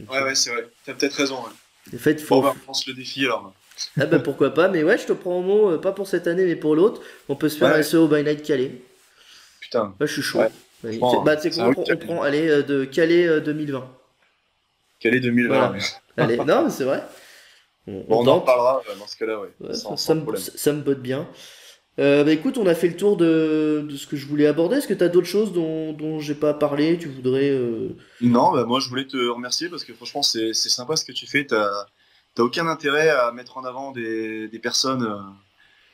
Ouais, c'est vrai. T'as peut-être raison. En fait, on lance le défi alors. Ah bah pourquoi pas, mais ouais, je te prends au mot, pas pour cette année, mais pour l'autre. On peut se faire un SEO by Night Calais. Putain. Ouais, je suis chaud. Ouais. C'est quoi, on prend, allez, de Calais 2020. Calais 2020. Voilà. Ouais. Allez, non, mais c'est vrai. On en reparlera dans ce cas-là, ça me botte bien. Écoute, on a fait le tour de ce que je voulais aborder. Est-ce que tu as d'autres choses dont j'ai pas parlé? Tu voudrais. Non, moi je voulais te remercier parce que franchement, c'est sympa ce que tu fais. T'as aucun intérêt à mettre en avant des personnes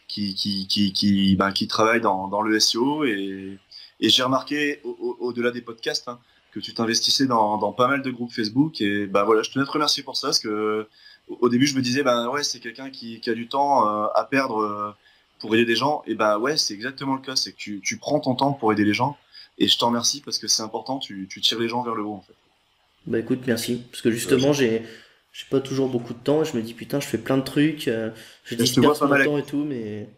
qui travaillent dans le SEO et j'ai remarqué au-delà des podcasts que tu t'investissais dans pas mal de groupes Facebook et voilà, je tenais à te remercier pour ça parce que au début je me disais c'est quelqu'un qui a du temps à perdre pour aider des gens et c'est exactement le cas, c'est que tu prends ton temps pour aider les gens et je t'en remercie parce que c'est important, tu tires les gens vers le haut en fait. Écoute, merci parce que justement j'ai pas toujours beaucoup de temps et je me dis putain je fais plein de trucs, je disperse mon temps et tout mais...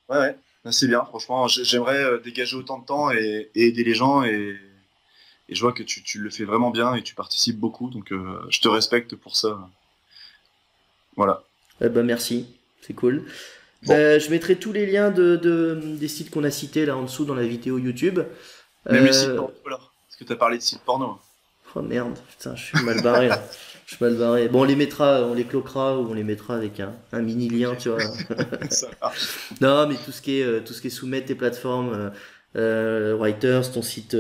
Ouais, c'est bien, franchement j'aimerais dégager autant de temps et aider les gens et je vois que tu le fais vraiment bien et tu participes beaucoup donc je te respecte pour ça. Voilà. Merci, c'est cool. Bon. Je mettrai tous les liens des sites qu'on a cités là en dessous dans la vidéo YouTube. Même les sites porno alors, parce que tu as parlé de sites porno. Oh merde, putain, je suis mal barré là. Je suis mal barré. Bon, on les mettra, on les cloquera ou on les mettra avec un mini lien, tu vois. Ça marche. Non, mais tout ce qui est soumettre tes plateformes, Writers, ton site,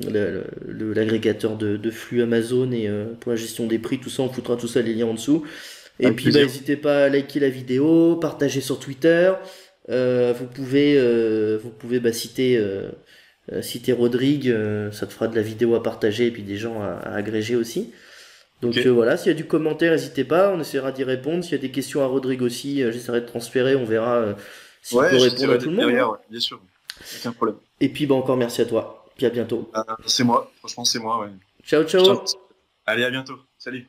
l'agrégateur de flux Amazon et pour la gestion des prix, tout ça, on foutra tout ça les liens en dessous. Et puis n'hésitez pas à liker la vidéo, partager sur Twitter. Vous pouvez citer Si t'es Rodrigue, ça te fera de la vidéo à partager et puis des gens à agréger aussi. Donc Ok. voilà, s'il y a du commentaire, n'hésitez pas, on essaiera d'y répondre. S'il y a des questions à Rodrigue aussi, j'essaierai de transférer, on verra s'il peut Ouais, répondre à j'essaierai tout le d'être monde, hein. derrière, ouais, bien sûr. Aucun problème. Et puis bah, encore merci à toi. Puis à bientôt. C'est moi, franchement, c'est moi, ouais. Ciao Je t'en- ciao! Allez, à bientôt. Salut.